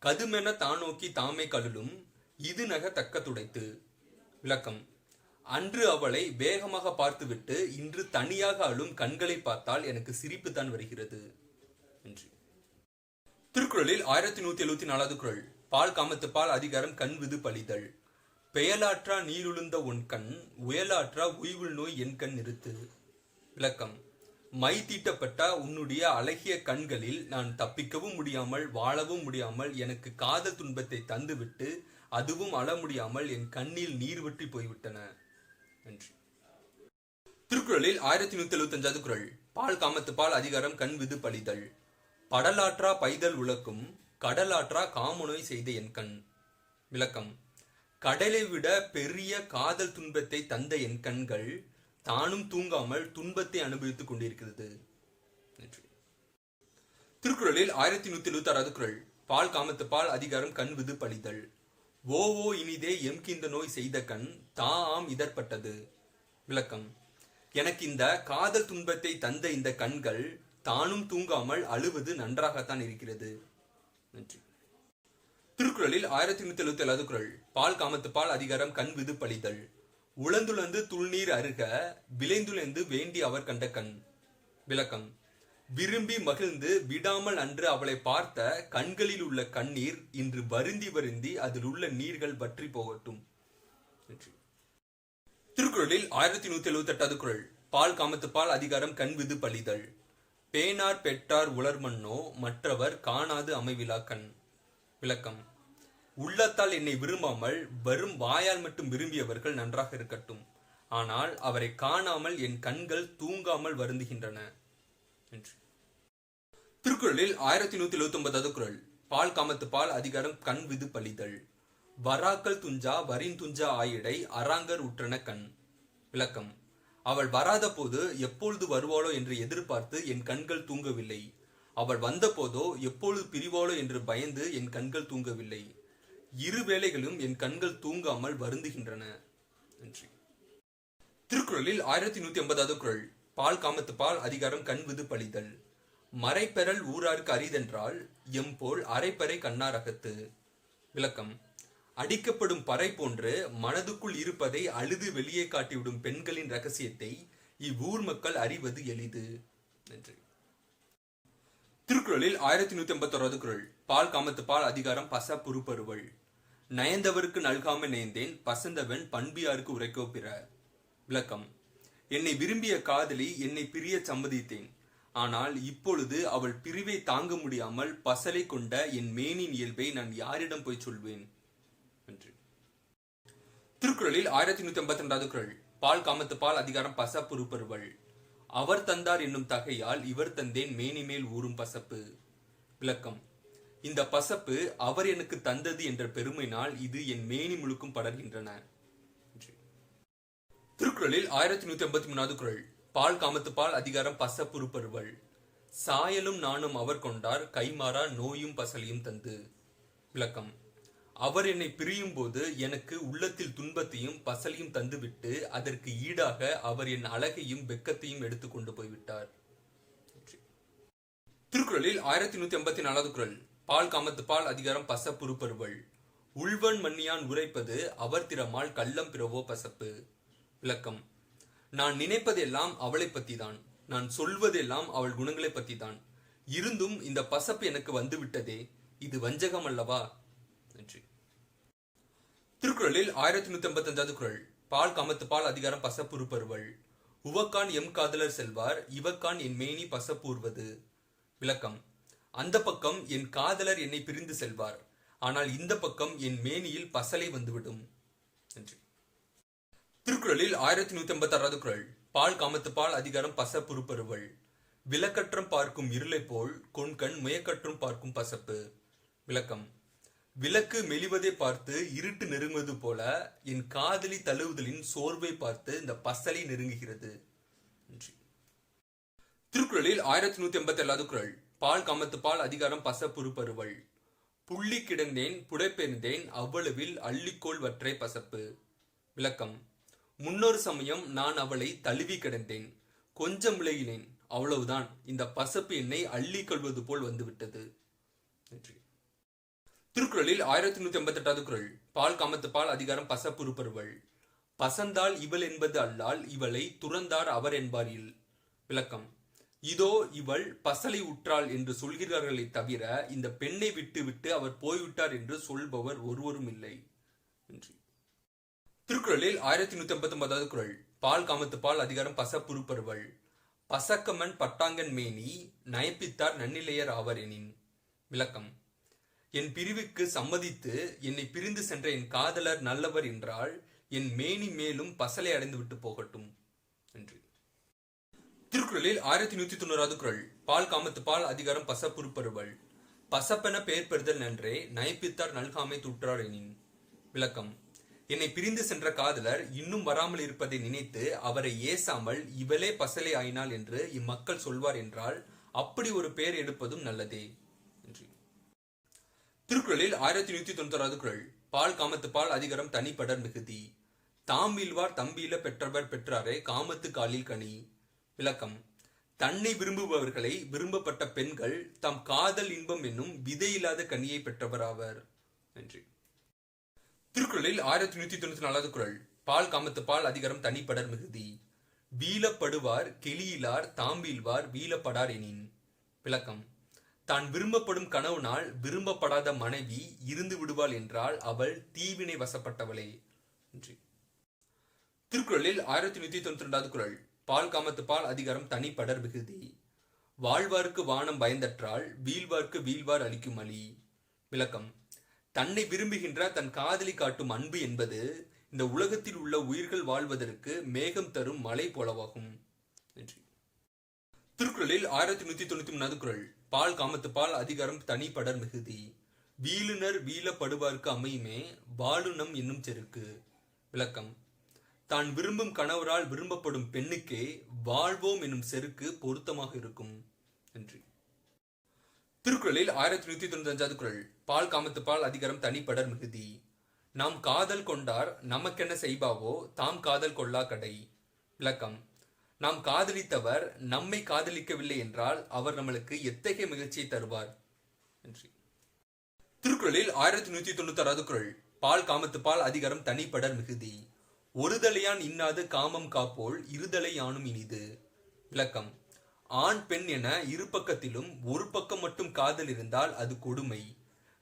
கதுமென தான் நோக்கி தாமே கழுலும் இது நக தக்க துடைத்து. விளக்கம். அன்று அவளை வேகமாக பார்த்துவிட்டு இன்று தனியாக அழும் கண்களை பார்த்தால் எனக்கு சிரிப்பு தான் வருகிறது. திருக்குறளில் 1174வது குறள். பால் காமத்து பால் அதிகாரம் கண் விது பழிதல். பெயலாற்றா நீருளுந்த உன் கண் உயலாற்றா உய்வுள் நோய் என் கண் நிறுத்து. விளக்கம். மை தீட்டப்பட்ட உன்னுடைய அழகிய கண்களில் நான் தப்பிக்கவும் முடியாமல் வாழவும் முடியாமல் எனக்கு காதல் துன்பத்தை தந்துவிட்டு அதுவும் அழ முடியாமல் என் கண்ணில் நீர் வற்றி போய்விட்டன. திருக்குறளில் 1175வது குறள். பால் காமத்து பால் அதிகாரம் கண் விது பழிதல். படலாற்றா பைதல் உலக்கும் கடலாற்றா காமநோய் செய்த என் கண். விளக்கம். கடலை விட பெரிய காதல் துன்பத்தை தந்த என் கண்கள் தானும் தூங்காமல் துன்பத்தை அனுபவித்துக் கொண்டிருக்கிறது. திருக்குறளில் 1176வது குறள். பால் காமத்து பால் அதிகாரம் கண் விது பழிதல். ஓவோ இனிதே எம்கிந்த நோய் செய்த கண் தா ஆம் இதற்பட்டது. விளக்கம். எனக்கு இந்த காதல் துன்பத்தை தந்த இந்த கண்கள் தானும் தூங்காமல் அழுவது நன்றாகத்தான் இருக்கிறது. நன்றி. திருக்குறளில் 1177வது குறள். பால் காமத்து பால் அதிகாரம் கண் விது பழிதல். உளந்துளந்து துள்நீர் அருக விளைந்துளந்து வேண்டி அவர் கண்ட கண். விளக்கம். விரும்பி மகிழ்ந்து விடாமல் அன்று அவளை பார்த்த கண்களில் உள்ள கண்ணீர் இன்று வருந்தி வருந்தி அதில் உள்ள நீர்கள் வற்றி போகட்டும். திருக்குறளில் 1178வது குறள். பால் காமத்து பால் அதிகாரம் கண் விது பழிதல். பேனார் பெற்றார் உலர்மன்னோ மற்றவர் காணாது அமைவிலா கண். விளக்கம். உள்ளத்தால் என்னை விரும்பாமல் வரும் வாயால் மட்டும் விரும்பியவர்கள் நன்றாக இருக்கட்டும். ஆனால் அவரை காணாமல் என் கண்கள் தூங்காமல் வருந்துகின்றன. திருக்குறளில் 1179வது குறள். பால் காமத்து பால் அதிகாரம் கண் விது பழிதல். வராக்கள் துஞ்சா வரின் துஞ்சா ஆயிடை அராங்கர் உற்றன கண். விளக்கம். அவள் வராத போது எப்பொழுது வருவாளோ என்று எதிர்பார்த்து என் கண்கள் தூங்கவில்லை. அவள் வந்த போதோ எப்பொழுது பிரிவாளோ என்று பயந்து என் கண்கள் தூங்கவில்லை. இரு வேளைகளும் என் கண்கள் தூங்காமல் வருந்துகின்றன. நன்றி. திருக்குறளில் 1180வது குறள். பால் காமத்து பால் அதிகாரம் கண் விது பழிதல். மறைப்பெறல் ஊராருக்கு அரிதென்றால் எம்போல் அரைப்பறை கண்ணார் அகத்து. விளக்கம். அடிக்கப்படும் பறை போன்று மனதுக்குள் இருப்பதை அழுது வெளியே காட்டிவிடும் பெண்களின் ரகசியத்தை இவ்வூர் மக்கள் அறிவது எளிது. நன்றி. திருக்குறளில் 1181 குறள். பால் காமத்து பால் அதிகாரம் பச புறுப்பருவல். நயந்தவருக்கு நல்காம நேர்ந்தேன் பசந்தவன் பண்பியாருக்கு உரைக்கோ பிற. விளக்கம். என்னை விரும்பிய காதலி என்னை பிரிய சம்மதித்தேன். ஆனால் இப்பொழுது அவள் பிரிவை தாங்க முடியாமல் பசலை கொண்ட என் மேனின் இயல்பை நான் யாரிடம் போய் சொல்வேன் என்று. திருக்குறளில் 1182 குறள். பால் காமத்து பால் அதிகாரம் பச புறுப்பருவல். அவர் தந்தார் என்னும் தகையால் இவர் தந்தேன் மேனிமேல் ஊறும் பசப்பு. விளக்கம். இந்த பசப்பு அவர் எனக்கு தந்தது என்ற பெருமையினால் இது என் மேனி முழுக்கும் படர்கின்றன. திருக்குறளில் 1183 குறள். பால் காமத்து பால் அதிகாரம் பச புறுப்பருவல். சாயலும் நானும் அவர் கொண்டார் கைமாறா நோயும் பசலையும் தந்து. விளக்கம். அவர் என்னை பிரியும் போது எனக்கு உள்ளத்தில் துன்பத்தையும் பசலையும் தந்துவிட்டு அதற்கு ஈடாக அவர் என் அழகையும் வெக்கத்தையும் எடுத்து கொண்டு போய்விட்டார். திருக்குறளில் 1184 குறள். பால் காமத்து பால் அதிகாரம் பச புறுப்பருவல். உள்வன் மன்னியான் உரைப்பது அவர் திறமால் கள்ளம் பிறவோ பசப்பு. விளக்கம். நான் நினைப்பதெல்லாம் அவளை பத்திதான், நான் சொல்வதெல்லாம் அவள் குணங்களை பத்திதான். இருந்தும் இந்த பசப்பு எனக்கு வந்துவிட்டதே, இது வஞ்சகம் அல்லவா? திருக்குறளில் 1185 குறள். பால் காமத்து பால் அதிகாரம் பச புறுப்பருவல். உவக்கான் எம் காதலர் செல்வார் இவக்கான் என் மேனி பசப்பூர்வது. விளக்கம். அந்த பக்கம் என் காதலர் என்னை பிரிந்து செல்வார், ஆனால் இந்த பக்கம் என் மேனியில் பசலை வந்துவிடும். திருக்குறளில் 1186 குறள். பால் காமத்து பால் அதிகாரம் பச புறுப்பருவல். விளக்கற்றம் பார்க்கும் இருளை போல் கொண்கண் முயக்கற்றும் பார்க்கும் பசப்பு. விளக்கம். விளக்கு மெலிவதை பார்த்து இருட்டு நெருங்குவது போல என் காதலி தழுவுதலின் சோர்வை பார்த்து இந்த பசலை நெருங்குகிறது. திருக்குறளில் 1187 குறள். பால் காமத்து பால் அதிகாரம் பச புறுப்பருவல். புள்ளி கிடந்தேன் புடைப்பெறிந்தேன் அவ்வளவில் அள்ளிக்கோள் வற்றை பசப்பு. விளக்கம். முன்னொரு சமயம் நான் அவளை தழுவி கிடந்தேன், கொஞ்சம் விலகினேன், அவ்வளவுதான் இந்த பசப்பு என்னை அள்ளி கொள்வது போல் வந்துவிட்டது. திருக்குறளில் 1188 குறள். பால் காமத்து பால் அதிகாரம் பச புறுப்பருவல். பசந்தால் இவள் என்பது அல்லால் இவளை துறந்தார் அவர் என்பாரில். விளக்கம். இதோ இவள் பசலை உற்றாள் என்று சொல்கிறார்களே தவிர இந்த பெண்ணை விட்டு விட்டு அவர் போய்விட்டார் என்று சொல்பவர் ஒருவரும் இல்லை. திருக்குறளில் 1189 குறள். பால் காமத்து பால் அதிகாரம் பச புறுப்பருவல். பசக்கமன் பட்டாங்கன் மேனி நயப்பித்தார் நன்னிலையர் ஆவர் எனின். விளக்கம். என் பிரிவுக்கு சம்மதித்து என்னை பிரிந்து சென்ற என் காதலர் நல்லவர் என்றால் என் மேனி மேலும் பசலை அடைந்து விட்டு போகட்டும் என்று. திருக்குறளில் 1190 குறள். பால் காமத்து பால் அதிகாரம் பச புறுப்பருவல். பசப்பென பெயர் பெறுதல் நன்றே நயப்பித்தார் நல்காமை தூற்றார் எனின். விளக்கம். என்னை பிரிந்து சென்ற காதலர் இன்னும் வராமல் இருப்பதை நினைத்து அவரை ஏசாமல் இவளே பசலை ஆயினாள் என்று இம்மக்கள் சொல்வார் என்றால் அப்படி ஒரு பெயர் எடுப்பதும் நல்லதே. திருக்குறளில் 1191 குறள். பால் காமத்து பால் அதிகாரம் தனிப்படர் மிகுதி. தாம் வீழ்வார் தம்பீல பெற்றவர் பெற்றாரே காமத்து காலில் கனி. விளக்கம். தன்னை விரும்புபவர்களை விரும்பப்பட்ட பெண்கள் தம் காதல் இன்பம் என்னும் விதையில்லாத கனியை பெற்றவர் ஆவர். நன்றி. திருக்குறளில் 1194 குறள். பால் காமத்து பால் அதிகாரம் தனிப்படர் மிகுதி. வீழப்படுவார் கெளியிலார் தாம் வீழ்வார் வீழப்படார் எனின். விளக்கம். தான் விரும்பப்படும் கணவனால் விரும்பப்படாத மனைவி இருந்து விடுவாள் என்றால் அவள் தீவினை வசப்பட்டவளே. திருக்குறளில் 1192 குறள். பால் காமத்து பால் அதிகாரம் தனிப்படர் மிகுதி. வாழ்வார்க்கு வானம் பயந்தற்றால் வீழ்வார்க்கு வீழ்வார் அளிக்கும் அலி. விளக்கம். தன்னை விரும்புகின்ற தன் காதலி காட்டும் அன்பு என்பது இந்த உலகத்தில் உள்ள உயிர்கள் வாழ்வதற்கு மேகம் தரும் மழை போலவாகும். திருக்குறளில் 1193 குறள். பால் காமத்து பால் அதிகாரம் தனிப்படர் மிகுதி. வீழுனர் வீழப்படுவார்க்கு அமையுமே வாழுனம் என்னும் செருக்கு. விளக்கம். தான் விரும்பும் கணவரால் விரும்பப்படும் பெண்ணுக்கே வாழ்வோம் என்னும் செருக்கு பொருத்தமாக இருக்கும். நன்றி. திருக்குறளில் 1195 குறள். பால் காமத்து பால் அதிகாரம் தனிப்படர் மிகுதி. நாம் காதல் கொண்டார் நமக்கென்ன செய்பாவோ தாம் காதல் கொள்ளா கடை. விளக்கம். நாம் காதலித்தவர் நம்மை காதலிக்கவில்லை என்றால் அவர் நம்மளுக்கு எத்தகைய மகிழ்ச்சியை தருவார். நன்றி. திருக்குறளில் 1196 குறள். பால் காமத்து பால் அதிகாரம் தனிப்படர் மிகுதி. ஒருதலையான் இன்னாது காமம் காப்போல் இருதலை யானும் இனிது. விளக்கம். ஆண் பெண் என இரு பக்கத்திலும் ஒரு பக்கம் மட்டும் காதல் இருந்தால் அது கொடுமை.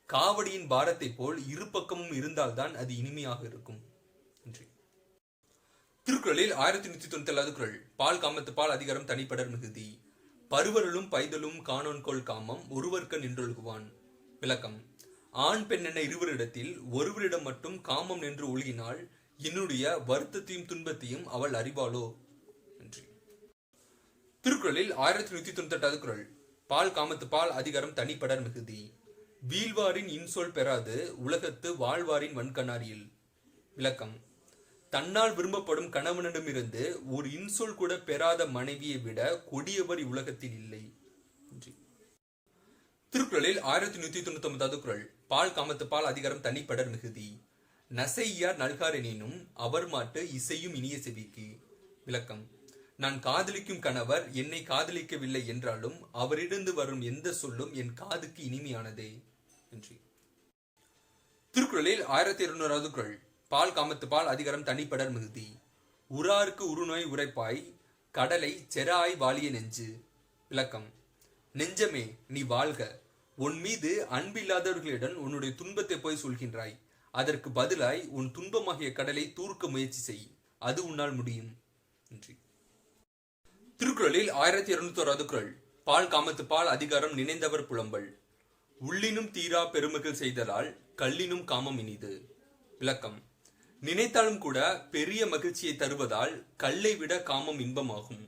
காவடியின் பாரத்தை போல் இரு பக்கமும் இருந்தால்தான் அது இனிமையாக இருக்கும். நன்றி. திருக்குறளில் 1197 குறள். பால் காமத்து பால் அதிகாரம் தனிப்படர் மிகுதி. பருவருளும் பைதலும் காணோன்கொள் காமம் ஒருவர்க்க நின்றொழுகுவான். விளக்கம். ஆண் பெண் என இருவரிடத்தில் ஒருவரிடம் மட்டும் காமம் நின்று ஒழுகினால் என்னுடைய வருத்தத்தையும் துன்பத்தையும் அவள் அறிவாளோ? நன்றி. திருக்குறளில் 1198 குறள். பால் காமத்து பால் அதிகாரம் தனிப்படர் மிகுதி. வீழ்வாரின் இன்சொல் பெறாது உலகத்து வாழ்வாரின் வன்கணாரியில். விளக்கம். தன்னால் விரும்பப்படும் கணவனிடமிருந்து ஒரு இன்சொல் கூட பெறாத மனைவியை விட கொடியவர் இவ்வுலகத்தில் இல்லை. திருக்குறளில் 1199 குறள். பால் காமத்து பால் அதிகாரம் தனிப்படர் மிகுதி. நசையார் நல்கார் எனினும் அவர் மாட்டு இசையும் இனிய செவிக்கு. விளக்கம். நான் காதலிக்கும் கணவர் என்னை காதலிக்கவில்லை என்றாலும் அவரிடந்து வரும் எந்த சொல்லும் என் காதுக்கு இனிமையானதே. நன்றி. திருக்குறளில் 1200 குறள். பால் காமத்து பால் அதிகாரம் தனிப்படர் மிகுதி. உறாருக்கு உருநோய் உரைப்பாய் கடலை செராய் வாலிய நெஞ்சு. விளக்கம். நெஞ்சமே நீ வாழ்க. உன் மீது அன்பில்லாதவர்களிடம் உன்னுடைய துன்பத்தை போய் சொல்கின்றாய். அதற்கு பதிலாய் உன் துன்பமாகிய கடலை தூர்க்க முயற்சி செய். அது உன்னால் முடியும். நன்றி. திருக்குறளில் 1201 குறள். பால் காமத்து பால் அதிகாரம் நினைந்தவர் புலம்பல். உள்ளினும் தீரா பெருமகள் செய்தலால் கல்லினும் காமம் இனிது. விளக்கம். நினைத்தாலும் கூட பெரிய மகிழ்ச்சியை தருவதால் கல்லை விட காமம் இன்பமாகும்.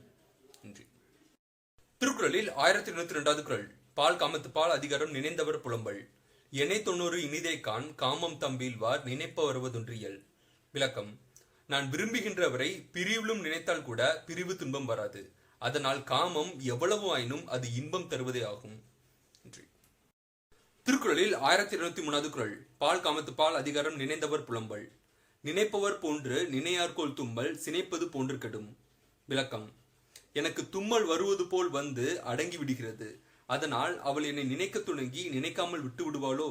திருக்குறளில் 1202 குறள். பால் காமத்து பால் அதிகாரம் நினைந்தவர் புலம்பல். எனை 90 இனிதை கான் காமம் தம்பீழ்வார் நினைப்ப வருவதொன்றியல். விளக்கம். நான் விரும்புகின்றவரை பிரிவிலும் நினைத்தால் கூட பிரிவு துன்பம் வராது. அதனால் காமம் எவ்வளவு ஆயினும் அது இன்பம் தருவதே ஆகும். திருக்குறளில் 1203 குறள். பால் காமத்து பால் அதிகாரம் நினைந்தவர் புலம்பல். நினைப்பவர் போன்று நினையார்கோள் தும்மல் சினைப்பது போன்று கெடும். விளக்கம். எனக்கு தும்மல் வருவது போல் வந்து அடங்கி விடுகிறது. அதனால் அவள் என்னை நினைக்க தொடங்கி நினைக்காமல் விட்டு விடுவாளோ?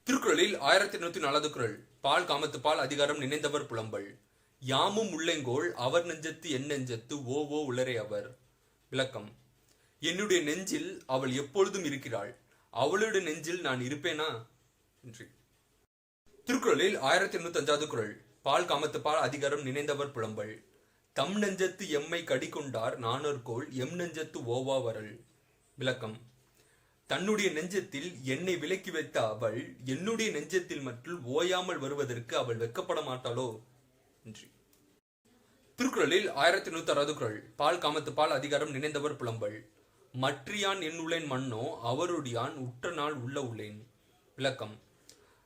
திருக்குறளில் 1204 குறள். பால் காமத்து பால் அதிகாரம் நினைந்தவர் புலம்பல். யாமும் உள்ளெங்கோள் அவர் நெஞ்சத்து என் நெஞ்சத்து ஓ உளரே அவர். விளக்கம். என்னுடைய நெஞ்சில் அவள் எப்பொழுதும் இருக்கிறாள். அவளுடைய நெஞ்சில் நான் இருப்பேனா? திருக்குறளில் 1805 குறள். பால் காமத்து பால் அதிகாரம் நினைந்தவர் புலம்பல். தம் நெஞ்சத்து எம்மை கடிகொண்டார் நானர்கோள் எம் நெஞ்சத்து ஓவா வரல். விளக்கம். தன்னுடைய நெஞ்சத்தில் என்னை விலக்கி வைத்த அவள் என்னுடைய நெஞ்சத்தில் மட்டும் ஓயாமல் வருவதற்கு அவள் வெக்கப்பட மாட்டாளோ? திருக்குறளில் 1106 குறள். பால் காமத்து பால் அதிகாரம் நினைந்தவர் புலம்பல். மற்றியான் என்னுள்ளேன் மன்னோ அவருடையான் உற்ற நாள் உள்ள உள்ளேன். விளக்கம்.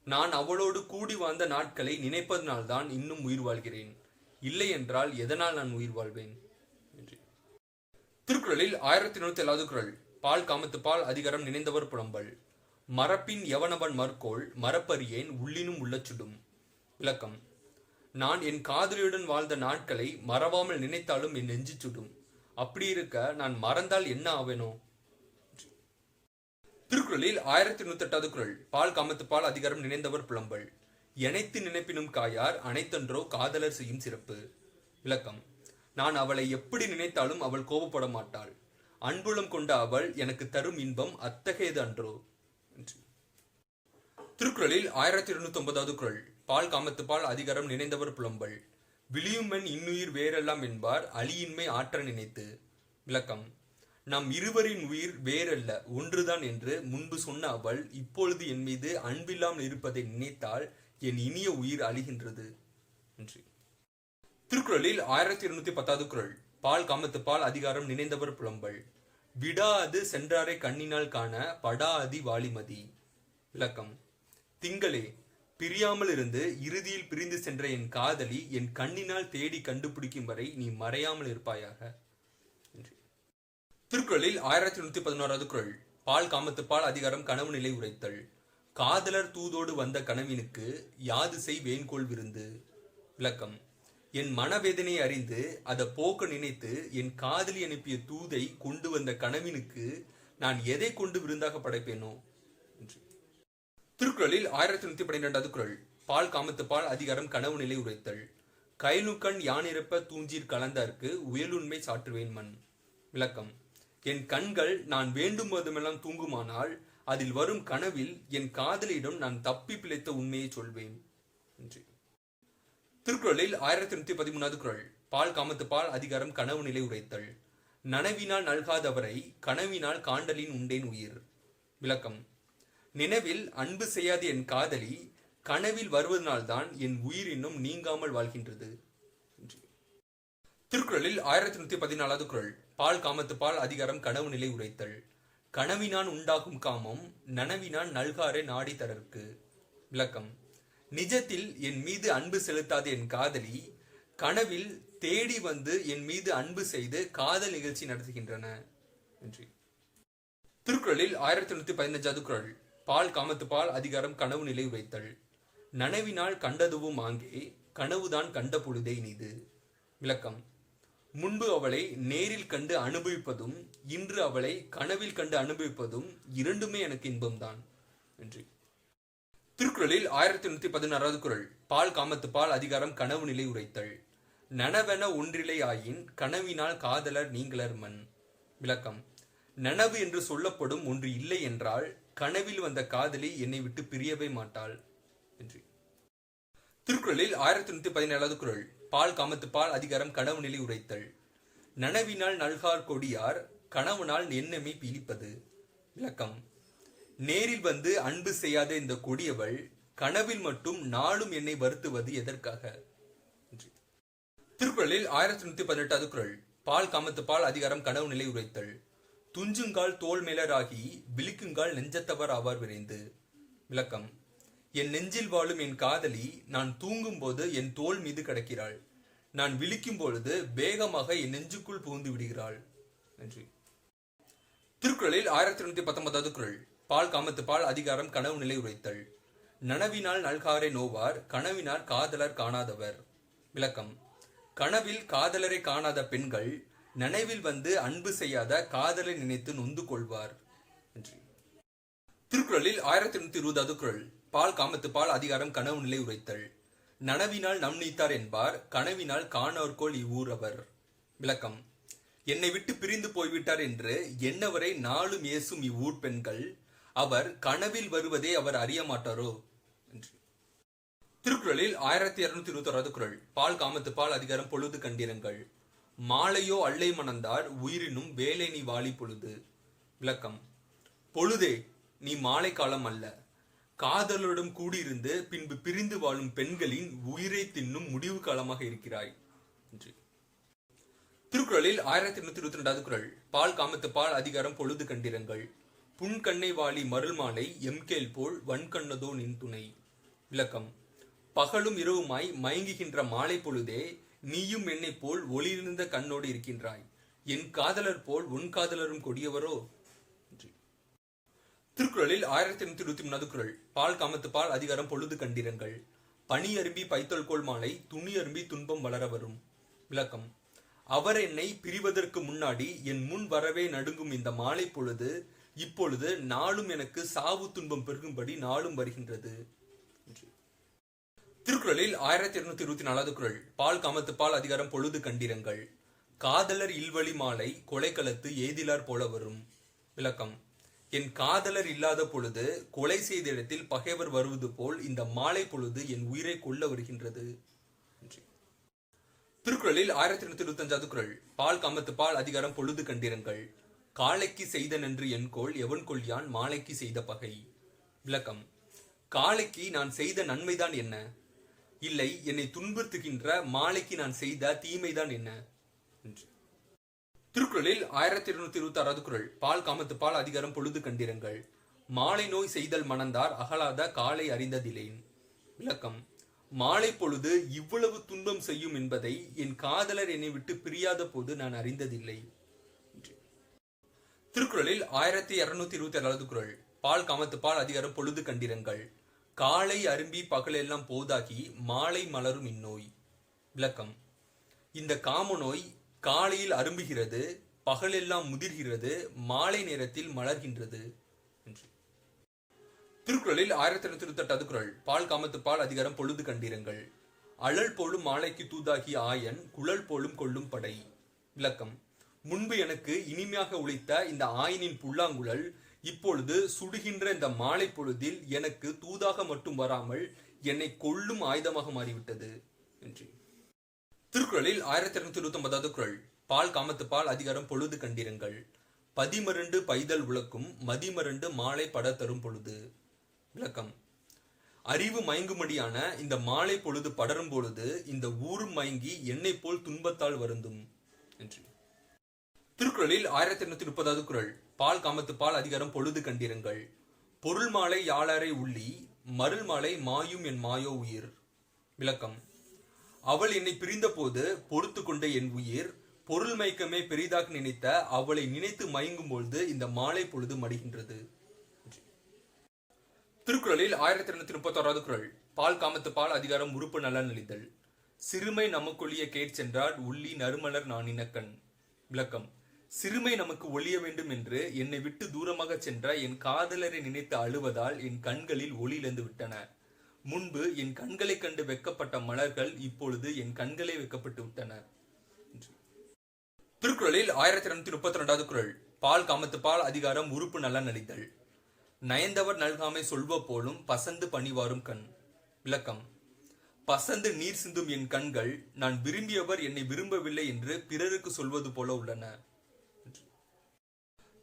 நான் அவளோடு கூடி வாழ்ந்த நாட்களை நினைப்பதனால்தான் இன்னும் உயிர் வாழ்கிறேன். இல்லை என்றால் எதனால் நான் உயிர் வாழ்வேன்? திருக்குறளில் 1107 குறள். பால் காமத்து பால் அதிகாரம் நினைந்தவர் புலம்பல். மரப்பின் எவனவன் மற்கோள் மரப்பரியேன் உள்ளினும் உள்ள சுடும். விளக்கம். நான் என் காதலியுடன் வாழ்ந்த நாட்களை மறவாமல் நினைத்தாலும் என் நெஞ்சு சுடும். அப்படி இருக்க நான் மறந்தால் என்ன ஆவேனோ? திருக்குறளில் 1108 குறள். பால் காமத்து பால் அதிகாரம் நினைந்தவர் புலம்பல். எனைத்து நினைப்பினும் காயார் அனைத்தன்றோ காதலர் செய்யும் சிறப்பு. விளக்கம். நான் அவளை எப்படி நினைத்தாலும் அவள் கோபப்பட மாட்டாள். அன்புளம் கொண்ட அவள் எனக்கு தரும் இன்பம் அத்தகையது அன்றோ? திருக்குறளில் 1209 குறள். பால் காமத்து பால் அதிகாரம் நினைந்தவர் புலம்பல். விளியுமென் இன்னுயிர் வேறெல்லாம் என்பார் அழியின்மை ஆற்ற நினைத்து. விளக்கம். நம் இருவரின் உயிர் வேறல்ல ஒன்றுதான் என்று முன்பு சொன்ன அவள் இப்பொழுது என் மீது அன்பில்லாமல் இருப்பதை நினைத்தால் என் இனிய உயிர் அழிகின்றது. திருக்குறளில் 1210 குறள். பால் காமத்து பால் அதிகாரம் நினைந்தவர் புலம்பல். விடாது சென்றாரை கண்ணினால் காண படாதி வாலிமதி. விளக்கம். திங்களே பிரியாமல் இருந்து இறுதியில் பிரிந்து சென்ற என் காதலி என் கண்ணினால் தேடி கண்டுபிடிக்கும் வரை நீ மறையாமல் இருப்பாயாக. திருக்குறளில் 1111 குறள். பால் காமத்து பால் அதிகாரம் கனவு நிலை உரைத்தல். காதலர் தூதோடு வந்த கனவினுக்கு யாது செய் வேன்கோள் விருந்து. விளக்கம். என் மனவேதனை அறிந்து அதை போக்க நினைத்து என் காதலி அனுப்பிய தூதை கொண்டு வந்த கனவினுக்கு நான் எதை கொண்டு விருந்தாக படைப்பேனோ? திருக்குறளில் 1112 குறள். பால் காமத்து பால் அதிகாரம் கனவு நிலை உரைத்தல். கயலுக்கண் யானிருப்ப தூஞ்சீர் கலந்தார்க்கு உயலுண்மை சாற்றுவேன் மண். விளக்கம்: என் கண்கள் நான் வேண்டும் போதுமெல்லாம் தூங்குமானால் அதில் வரும் கனவில் என் காதலியிடம் நான் தப்பி பிழைத்த உண்மையை சொல்வேன். திருக்குறளில் 1113வது குறள். பால் காமத்து பால் அதிகாரம் கனவு நிலை உரைத்தல். நனவினால் நல்காதவரை கனவினால் காண்டலின் உண்டேன் உயிர். விளக்கம்: நினைவில் அன்பு செய்யாத என் காதலி கனவில் வருவதனால்தான் என் உயிர் இன்னும் நீங்காமல் வாழ்கின்றது. திருக்குறளில் 1114வது குறள். பால் காமத்து பால் அதிகாரம் கனவு நிலை உரைத்தல். கனவினான் உண்டாகும் காமம் நனவினான் நல்காரை நாடி தரற்கு. விளக்கம்: நிஜத்தில் என் மீது அன்பு செலுத்தாத என் காதலி கனவில் தேடி வந்து என் மீது அன்பு செய்து காதல் நிகழ்ச்சி நடத்துகின்றன. திருக்குறளில் 1115வது குறள். பால் காமத்து பால் அதிகாரம் கனவு நிலை உரைத்தல். நனவினால் கண்டதுவும் ஆங்கே கனவுதான் கண்ட பொழுதே இனிது. விளக்கம்: முன்பு அவளை நேரில் கண்டு அனுபவிப்பதும் இன்று அவளை கனவில் கண்டு அனுபவிப்பதும் இரண்டுமே எனக்கு இன்பம்தான். திருக்குறளில் 1116வது குறள். பால் காமத்து பால் அதிகாரம் கனவு நிலை உரைத்தல். நனவென ஒன்றிலை ஆயின் கனவினால் காதலர் நீங்களர் மண். விளக்கம்: நனவு என்று சொல்லப்படும் ஒன்று இல்லை என்றால் கனவில் வந்த காதலி என்னை விட்டு பிரியவே மாட்டாள். திருக்குறளில் 1117வது குறள். பால் காமத்து பால் அதிகாரம் கனவு நிலை உரைத்தல். நனவினால் நல்கார் கொடியார் கனவுனால் எண்ணமே பீலிப்பது. விளக்கம்: நேரில் வந்து அன்பு செய்யாத இந்த கொடியவள் கனவில் மட்டும் நாளும் என்னை வருத்துவது எதற்காக? திருக்குறளில் 1118வது குறள். பால் காமத்து பால் அதிகாரம் கனவு நிலை உரைத்தல். துஞ்சுங்கால் தோல் மேலராகி விழிக்குங்கால் நெஞ்சத்தவர் ஆவார் விரைந்து. விளக்கம்: என் நெஞ்சில் வாழும் என் காதலி நான் தூங்கும் போது என் தோல் மீது கிடக்கிறாள். நான் விழிக்கும் பொழுது வேகமாக என் நெஞ்சுக்குள் புகுந்து விடுகிறாள். நன்றி. திருக்குறளில் 1119வது குறள். பால் காமத்து பால் அதிகாரம் கனவு நிலை உரைத்தல். நனவினால் நல்காரை நோவார் கனவினால் காதலர் காணாதவர். விளக்கம்: கனவில் காதலரை காணாத பெண்கள் நனவில் வந்து அன்பு செய்யாத காதலை நினைத்து நொந்து கொள்வார். திருக்குறளில் 1120வது குறள். பால் காமத்து பால் அதிகாரம் கனவு நிலை உரைத்தல். நனவினால் நம் நீத்தார் என்பார் கனவினால் காணோர்கோள் இவ்வூர் அவர். விளக்கம்: என்னை விட்டு பிரிந்து போய்விட்டார் என்று என்னவரை நாளும் ஏசும் இவ்வூர் பெண்கள் அவர் கனவில் வருவதே அவர் அறிய மாட்டாரோ. திருக்குறளில் 1221வது குறள். பால் காமத்து பால் அதிகாரம் பொழுது கண்டிரங்கள். மாலையோ அல்லை மணந்தார் உயிரினும் வேலை நீ வாழி பொழுது. விளக்கம்: பொழுதே நீ மாலை காலம் அல்ல, காதலுடன் கூடியிருந்து பின்பு பிரிந்து வாழும் பெண்களின் உயிரை தின்னும் முடிவு காலமாக இருக்கிறாய். திருக்குறளில் 1222வது குறள். பால் காமத்து பால் அதிகாரம் பொழுது கண்டிரங்கள். புன்கண்ணை வாழி மருள் மாலை எம்கேல் போல் வன்கண்ணதோ நின் துணை. விளக்கம்: பகலும் இரவுமாய் மயங்குகின்ற மாலை பொழுதே நீயும் என்னை போல் ஒளிர்ந்த கண்ணோடு இருக்கின்றாய். என் காதலர் போல் உன் காதலரும் கொடியவரோ. திருக்குறளில் 1123வது குறள். பால் காமத்து பால் அதிகாரம் பொழுது கண்டிரங்கள். பனி அரும்பி பைத்தொல்கோள் மாலை துணி அரும்பி துன்பம் வளர வரும். விளக்கம்: அவர் என்னை பிரிவதற்கு முன்னாடி என் முன் வரவே நடுங்கும் இந்த மாலை பொழுது இப்பொழுது நாளும் எனக்கு சாவு துன்பம் பெருகும்படி நாளும் வருகின்றது. திருக்குறளில் 1224வது குறள். பால் காமத்து பால் அதிகாரம் பொழுது கண்டிரங்கள். காதலர் இல்வழி மாலை கொலைக்களத்து ஏதிலார் போல வரும். விளக்கம்: என் காதலர் இல்லாத பொழுது கொலை செய்த இடத்தில் பகைவர் வருவது போல் இந்த மாலை பொழுது என் உயிரை கொள்ள வருகின்றது. திருக்குறளில் 1225வது குறள். பால் காமத்து பால் அதிகாரம் பொழுது கண்டிரங்கள். காலைக்கு செய்த நன்று என்கோள் எவன் கொள்யான் மாலைக்கு செய்த பகை. விளக்கம்: காலைக்கு நான் செய்த நன்மைதான் என்ன, இல்லை என்னை துன்புறுத்துகின்ற மாலைக்கு நான் செய்த தீமைதான் என்ன. திருக்குறளில் 1226வது குறள். பால் காமத்து பால் அதிகாரம் பொழுது கண்டிரங்கள். மாலை நோய் செய்தல் மணந்தார் அகலாத காலை அறிந்ததிலேன். விளக்கம்: மாலை பொழுது இவ்வளவு துன்பம் செய்யும் என்பதை என் காதலர் என்னை விட்டு பிரியாத போது நான் அறிந்ததில்லை. திருக்குறளில் 1227வது குறள். பால் காமத்து பால் அதிகாரம் பொழுது கண்டிரங்கள். காலை அரும்பி பகலெல்லாம் போதாகி மாலை மலரும் இந்நோய். விளக்கம்: இந்த காம நோய் காலையில் அரும்புகிறது, பகலெல்லாம் முதிர்கிறது, மாலை நேரத்தில் மலர்கின்றது. திருக்குறளில் 1228வது குறள். பால் காமத்து பால் அதிகாரம் பொழுது கண்டிரங்கள். அழல் போலும் மாலைக்கு தூதாகி ஆயன் குழல் போலும் கொள்ளும் படை. விளக்கம்: முன்பு எனக்கு இனிமையாக உழைத்த இந்த ஆயினின் புல்லாங்குழல் இப்பொழுது சுடுகின்ற இந்த மாலை பொழுதில் எனக்கு தூதாக மட்டும் வராமல் என்னை கொல்லும் ஆயுதமாக மாறிவிட்டது என்று. திருக்குறளில் 1229வது குறள். பால் காமத்து பால் அதிகாரம் பொழுது கண்டிருங்கள். பதிமருண்டு பைதல் உலக்கும் மதிமருண்டு மாலை பட தரும் பொழுது. விளக்கம். அறிவு மயங்கும்படியான இந்த மாலை பொழுது படரும் பொழுது இந்த ஊரும் மயங்கி என்னை போல் துன்பத்தால் வருந்தும் என்று. திருக்குறளில் 1830வது குறள். பால் காமத்து பால் அதிகாரம் பொழுது கண்டிருங்கள். பொருள் மாலை யாழரை உள்ளி மருள் மாலை மாயும் என் மாயோ உயிர். விளக்கம். அவள் என்னை பிரிந்த போது பொறுத்து கொண்ட என் உயிர் பொருள் மயக்கமே பெரிதாக நினைத்த அவளை நினைத்து மயங்கும் பொழுது இந்த மாலை பொழுது மடிகின்றது. திருக்குறளில் 1231வது குறள். பால் காமத்து பால் அதிகாரம் உறுப்பு நலன் அளித்தல். சிறுமை நமக்கொழிய கேட்சென்றால் உள்ளி நறுமலர் நான் இனக்கண். விளக்கம். சிறுமை நமக்கு ஒளிய வேண்டும் என்று என்னை விட்டு தூரமாக சென்ற என் காதலரை நினைத்து அழுவதால் என் கண்களில் ஒளி இழந்து விட்டன. முன்பு என் கண்களை கண்டு வெக்கப்பட்ட மலர்கள் இப்பொழுது என் கண்களே வெக்கப்பட்டு விட்டன. திருக்குறளில் 1232வது குறள். பால் காமத்து பால் அதிகாரம் உறுப்பு நலன் அளித்தல். நயந்தவர் நல்காமை சொல்வ போலும் பசந்து பணிவாரும் கண். விளக்கம். பசந்து நீர் சிந்தும் என் கண்கள் நான் விரும்பியவர் என்னை விரும்பவில்லை என்று பிறருக்கு சொல்வது போல உள்ளன.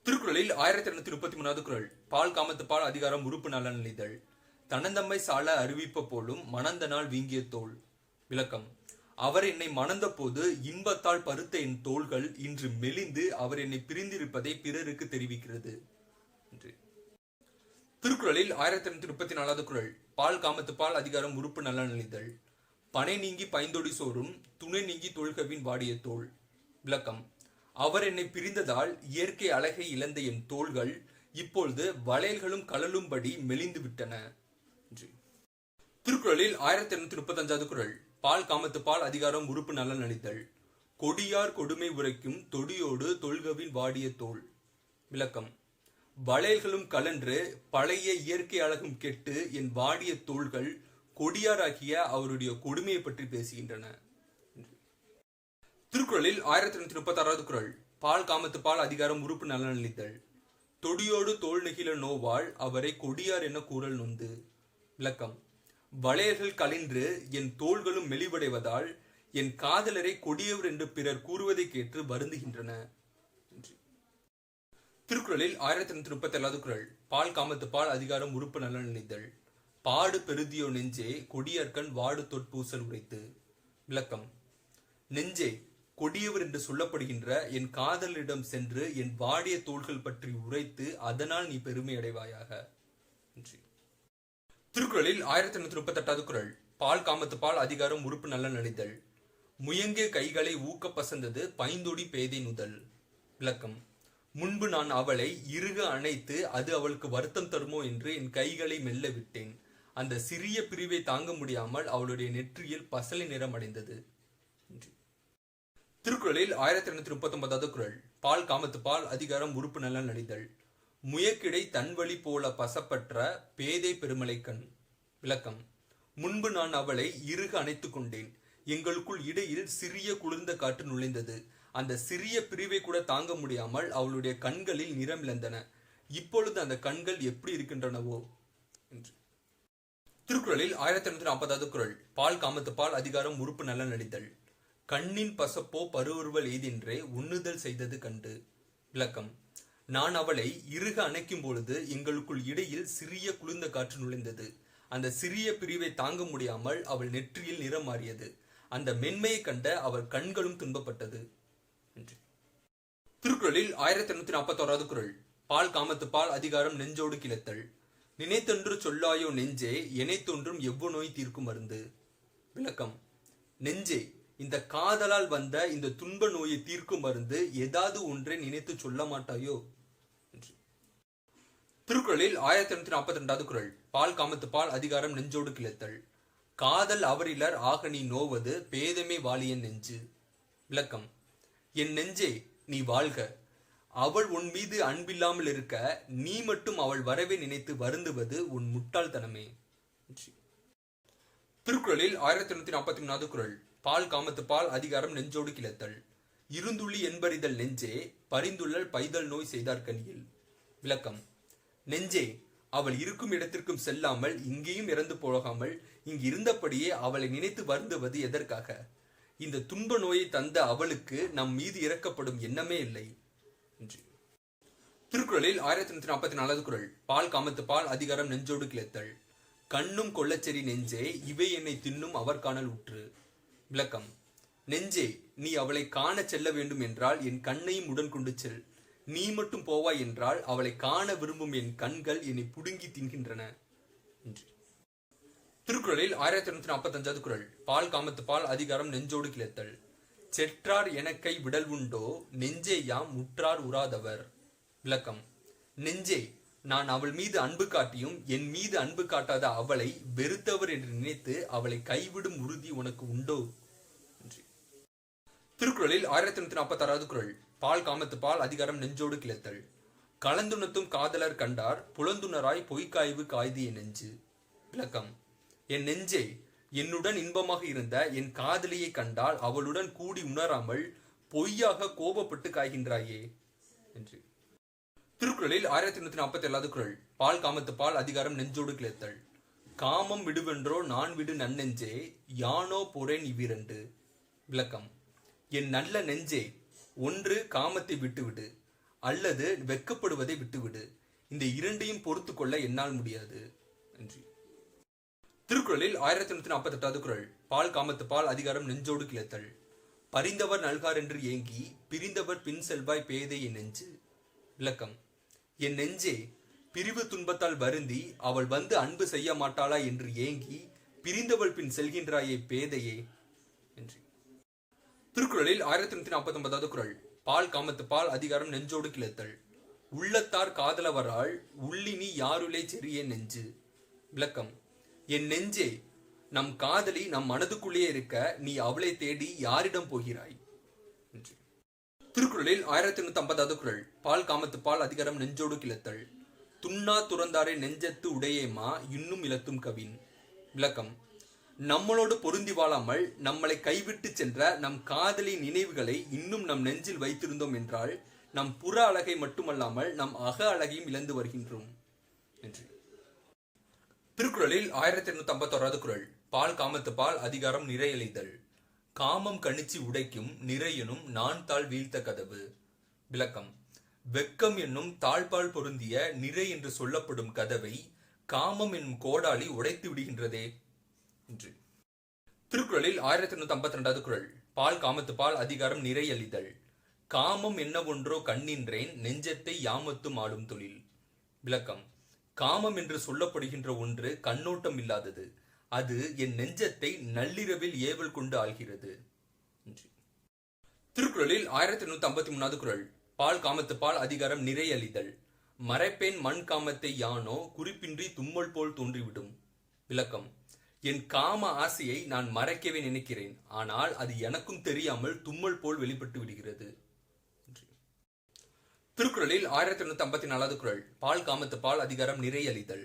திருக்குறளில் 1233வது குறள். பால் காமத்து பால் அதிகாரம் உறுப்பு நலன் அளித்தல். தனந்தம்மை சால அறிவிப்ப போலும் மணந்தனால் வீங்கிய தோல். விளக்கம். அவர் என்னை மணந்த போது இன்பத்தால் பருத்த என் தோள்கள் இன்று மெலிந்து அவர் என்னை பிரிந்திருப்பதை பிறருக்கு தெரிவிக்கிறது. திருக்குறளில் 1234வது குறள். பால் காமத்து பால் அதிகாரம் உறுப்பு நலன் அளித்தல். பனை நீங்கி பைந்தொடி சோறும் துணை நீங்கி தொல்கவின் வாடிய தோல். விளக்கம். அவர் என்னை பிரிந்ததால் இயற்கை அழகை இழந்த என் தோள்கள் இப்பொழுது வளையல்களும் கழலும்படி மெலிந்து விட்டன. திருக்குறளில் 1235வது குறள். பால் காமத்து பால் அதிகாரம் உறுப்பு நலன் அளித்தல். கொடியார் கொடுமை உரைக்கும் தொடியோடு தொல்கவின் வாடிய தோல். விளக்கம். வளையல்களும் கலன்று பழைய இயற்கை அழகும் கெட்டு என் வாடிய தோள்கள் கொடியாராகிய அவருடைய கொடுமையை பற்றி பேசுகின்றன. திருக்குறளில் 1236வது குறள். பால் காமத்து பால் அதிகாரம் உறுப்பு நலன் அளித்தல். தொடியோடு தோல் நெகிழ நோவாள் அவரை கொடியார் என கூறல் நொந்து. விளக்கம். வளையல்கள் கலின்று என் தோள்களும் மெலிவடைவதால் என் காதலரை கொடியவர் என்று பிறர் கூறுவதை கேட்டு வருந்துகின்றன. திருக்குறளில் 1237வது குறள். பால் காமத்து பால் அதிகாரம் உறுப்பு நலன் அளித்தல். பாடு பெருதியோ நெஞ்சே கொடியர்கண் வாடு தொட்பூசல் உரைத்து. விளக்கம். நெஞ்சே, கொடியவர் என்று சொல்லப்படுகின்ற என் காதலிடம் சென்று என் வாடிய தோள்கள் பற்றி உரைத்து அதனால் நீ பெருமை அடைவாயாக. திருக்குறளில் 1838வது குறள். பால் காமத்து பால் அதிகாரம் உறுப்பு நலன் அளித்தல். முயங்கிய கைகளை ஊக்க பசந்தது பைந்தொடி பேதை நுதல். விளக்கம். முன்பு நான் அவளை இறுக அணைத்து அது அவளுக்கு வருத்தம் தருமோ என்று என் கைகளை மெல்ல விட்டேன். அந்த சிறிய பிரிவை தாங்க முடியாமல் அவளுடைய நெற்றியில் பசலை நிறம் அடைந்தது. திருக்குறளில் 1239வது குறள். பால் காமத்து பால் அதிகாரம் உறுப்பு நலன் அளித்தல். முயக்கிடை தன்வழி போல பசப்பற்ற பேதை பெருமலைக்கண். விளக்கம். முன்பு நான் அவளை இறுக அணைத்துக் கொண்டேன். எங்களுக்குள் இடையில் சிறிய குளிர்ந்த காற்று நுழைந்தது. அந்த சிறிய பிரிவை கூட தாங்க முடியாமல் அவளுடைய கண்களில் நிறம் இழந்தன. இப்பொழுது அந்த கண்கள் எப்படி இருக்கின்றனவோ என்று. திருக்குறளில் 1240வது குறள். பால் காமத்து பால் அதிகாரம் உறுப்பு நலன் அளித்தல். கண்ணின் பசப்போ பருவருவல் எய்தின்றே உண்ணுதல் செய்தது கண்டு. விளக்கம். நான் அவளை இறுக அணைக்கும் பொழுது எங்களுக்குள் இடையில் சிறிய குளிர்ந்த காற்று நுழைந்தது. அந்த சிறிய பிரிவை தாங்க முடியாமல் அவள் நெற்றியில் நிறம் மாறியது. அந்த மென்மையை கண்ட அவள் கண்களும் துன்பப்பட்டது. திருக்குறளில் 1841வது குறள். பால் காமத்து பால் அதிகாரம் நெஞ்சோடு கிளத்தல். நினைத்தொன்று சொல்லாயோ நெஞ்சே எனைத்தொன்றும் எவ்வநோய் தீர்க்கும் மருந்து. விளக்கம். நெஞ்சே, இந்த காதலால் வந்த இந்த துன்ப நோயை தீர்க்கும் மருந்து ஏதாவது ஒன்றை நினைத்து சொல்ல மாட்டாயோ. திருக்குறளில் 1842வது குறள். பால் காமத்து பால் அதிகாரம் நெஞ்சோடு கிளத்தல். காதல் அவரிலர் ஆக நீ நோவது பேதமே வாலியன் நெஞ்சு. விளக்கம். என் நெஞ்சே, நீ வாழ்க. அவள் உன் மீது அன்பில்லாமல் இருக்க நீ மட்டும் அவள் வரவே நினைத்து வருந்துவது உன் முட்டாள்தனமே. திருக்குறளில் 1843வது குறள். பால் காமத்து பால் அதிகாரம் நெஞ்சோடு கிளத்தல். இருந்துள்ளி என்பறிதல் நெஞ்சே, பரிந்துள்ளல் பைதல் நோய் செய்தார் கனியில். விளக்கம். நெஞ்சே, அவள் இருக்கும் இடத்திற்கும் செல்லாமல் இங்கேயும் இறந்து போகாமல் இங்கு இருந்தபடியே அவளை நினைத்து வருந்துவது எதற்காக? இந்த துன்ப நோயை தந்த அவளுக்கு நம் மீது இறக்கப்படும் எண்ணமே இல்லை. திருக்குறளில் 1944 குறள். பால் காமத்து பால் அதிகாரம் நெஞ்சோடு கிளத்தல். கண்ணும் கொள்ளச்செறி நெஞ்சே, இவை என்னை தின்னும் அவர் காணல் உற்று. விளக்கம். நெஞ்சே, நீ அவளை காண செல்ல வேண்டும் என்றால் என் கண்ணையும் உடன் கொண்டு செல். நீ மட்டும் போவாய் என்றால் அவளை காண விரும்பும் என் கண்கள் என்னை புடுங்கி தின்கின்றன. திருக்குறளில் 1945 குறள். பால் காமத்து பால் அதிகாரம் நெஞ்சோடு கிளத்தல். செற்றார் எனக்கை விடல் உண்டோ, நெஞ்சே யாம் உற்றார் உறாதவர். விளக்கம். நெஞ்சே, நான் அவள் மீது அன்பு காட்டியும் என் மீது அன்பு காட்டாத அவளை வெறுத்தவர் என்று நினைத்து அவளை கைவிடும் உறுதி உனக்கு உண்டோ? திருக்குறளில் 1946 குறள். பால் காமத்து பால் அதிகாரம் நெஞ்சோடு கிளத்தல். கலந்துணத்தும் காதலர் கண்டார், புலந்துணராய் பொய்க்காய்வு காய்திய நெஞ்சு. விளக்கம். என் நெஞ்சே, என்னுடன் இன்பமாக இருந்த என் காதலியை கண்டால் அவளுடன் கூடி உணராமல் பொய்யாக கோபப்பட்டு காய்கின்றாயே என்று. திருக்குறளில் 1947 குறள். பால் காமத்து பால் அதிகாரம் நெஞ்சோடு கிளத்தல். காமம் விடுவென்றோ நான் விடு நன்னெஞ்சே, யானோ பொறேன் இவ்விரண்டு. விளக்கம். என் நல்ல நெஞ்சே, ஒன்று காமத்தை விட்டுவிடு, அல்லது வெட்கப்படுவதை விட்டுவிடு. இந்த இரண்டையும் பொறுத்து கொள்ள என்னால் முடியாது என்று. திருக்குறளில் 1948 குறள். பால் காமத்து பால் அதிகாரம் நெஞ்சோடு கிளத்தல். பரிந்தவர் நல்கார் என்று ஏங்கி பிரிந்தவர் பின் செல்வாய் பேதை என் நெஞ்சு. விளக்கம். என் நெஞ்சே, பிரிவு துன்பத்தால் வருந்தி அவள் வந்து அன்பு செய்ய மாட்டாளா என்று ஏங்கி பிரிந்தவள் பின் செல்கின்றாயே பேதையே என்று. திருக்குறளில் 1949 குறள். பால் காமத்து பால் அதிகாரம் நெஞ்சோடு கிளத்தல். உள்ளத்தார் காதலவரால் உள்ளினி யாருளே செறிய நெஞ்சு. விளக்கம். என் நெஞ்சே, நம் காதலி நம் மனதுக்குள்ளே இருக்க நீ அவளை தேடி யாரிடம் போகிறாய் என்று. திருக்குறளில் 1950 குறள். பால் காமத்து பால் அதிகாரம் நெஞ்சோடு கிளத்தல். துண்ணா துறந்தாரை நெஞ்சத்து உடையேமா இன்னும் இலத்தும் கவின். விளக்கம். நம்மளோடு பொருந்தி வாழாமல் நம்மளை கைவிட்டு சென்ற நம் காதலின் நினைவுகளை இன்னும் நம் நெஞ்சில் வைத்திருந்தோம் என்றால் நம் புற அழகை மட்டுமல்லாமல் நம் அக அழகையும் இழந்து வருகின்றோம் என்று. திருக்குறளில் 1851 குறள். பால் காமத்து பால் அதிகாரம் நிறையெளிதல். காமம் கணிச்சி உடைக்கும் நிறையனும் நான் தாழ் வீழ்த்த கதவு. விளக்கம். வெக்கம் என்னும் தாழ்பால் பொருந்திய நிறை என்று சொல்லப்படும் கதவை காமம் என்னும் கோடாலி உடைத்து விடுகின்றதே என்று. திருக்குறளில் 1852 குறள். பால் காமத்து பால் அதிகாரம் நிறையெளிதல். காமம் என்ன ஒன்றோ கண்ணின்றேன், நெஞ்சத்தை யாமத்தும் ஆளும் தொழில். விளக்கம். காமம் என்று சொல்லப்படுகின்ற ஒன்று கண்ணோட்டம் இல்லாதது. அது என் நெஞ்சத்தை நள்ளிரவில் ஏவல் கொண்டு ஆள்கிறது. திருக்குறளில் 1853 குறள். பால் காமத்து பால் அதிகாரம் நிறையெளிதல். மறைப்பேன் மண் காமத்தை யானோ, குறிப்பின்றி தும்மல் போல் தோன்றிவிடும். விளக்கம். என் காம ஆசையை நான் மறைக்கவே நினைக்கிறேன், ஆனால் அது எனக்கும் தெரியாமல் தும்மல் போல் வெளிப்பட்டு விடுகிறது. திருக்குறளில் 1854 குறள். பால் காமத்து பால் அதிகாரம் நிறையெளிதல்.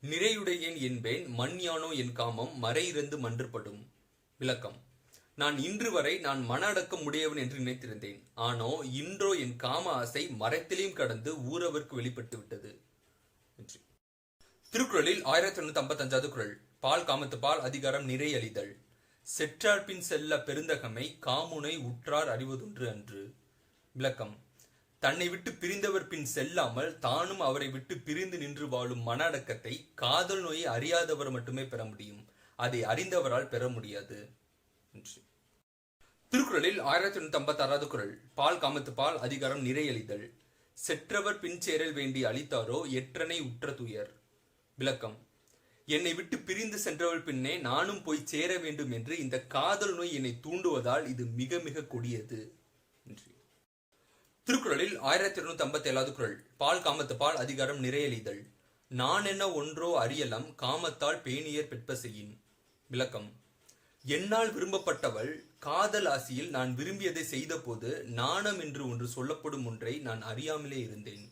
நிறையுடையேன் என்பேன், மண் யானோ என் காமம் மறையிறந்து மன்றுபடும். விளக்கம். நான் இன்று வரை நான் மன அடக்கம் உடையவன் என்று நினைத்திருந்தேன். ஆனோ இன்றோ என் காம ஆசை மரத்திலையும் கடந்து ஊரவருக்கு வெளிப்பட்டு விட்டது. திருக்குறளில் 1855 குறள். பால் காமத்து பால் அதிகாரம் நிறையெளிதல். செற்றார் பின் செல்ல பெருந்தகமை காமுனை உற்றார் அறிவதொன்று அன்று. விளக்கம். தன்னை விட்டு பிரிந்தவர் பின் செல்லாமல் தானும் அவரை விட்டு பிரிந்து நின்று வாழும் மன அடக்கத்தை காதல் நோயை அறியாதவர் மட்டுமே பெற முடியும். அதை அறிந்தவரால் பெற முடியாது. திருக்குறளில் 1856 குறள். பால் காமத்து பால் அதிகாரம் நிறையெளிதல். செற்றவர் பின் சேரல் வேண்டி அளித்தாரோ எற்றனை உற்ற துயர். விளக்கம். என்னை விட்டு பிரிந்து சென்றவள் பின்னே நானும் போய் சேர வேண்டும் என்று இந்த காதல் நோய் என்னை தூண்டுவதால் இது மிக மிக கொடியது. திருக்குறளில் 1257 குறள். பால் காமத்து பால் அதிகாரம் நிறையெளிதல். நான் என்ன ஒன்றோ அறியலம் காமத்தால் பேணியர் பெற்ப செய்யின். விளக்கம். என்னால் விரும்பப்பட்டவள் காதல் ஆசியில் நான் விரும்பியதை செய்த போது நாணம் என்று ஒன்று சொல்லப்படும் ஒன்றை நான் அறியாமலே இருந்தேன்.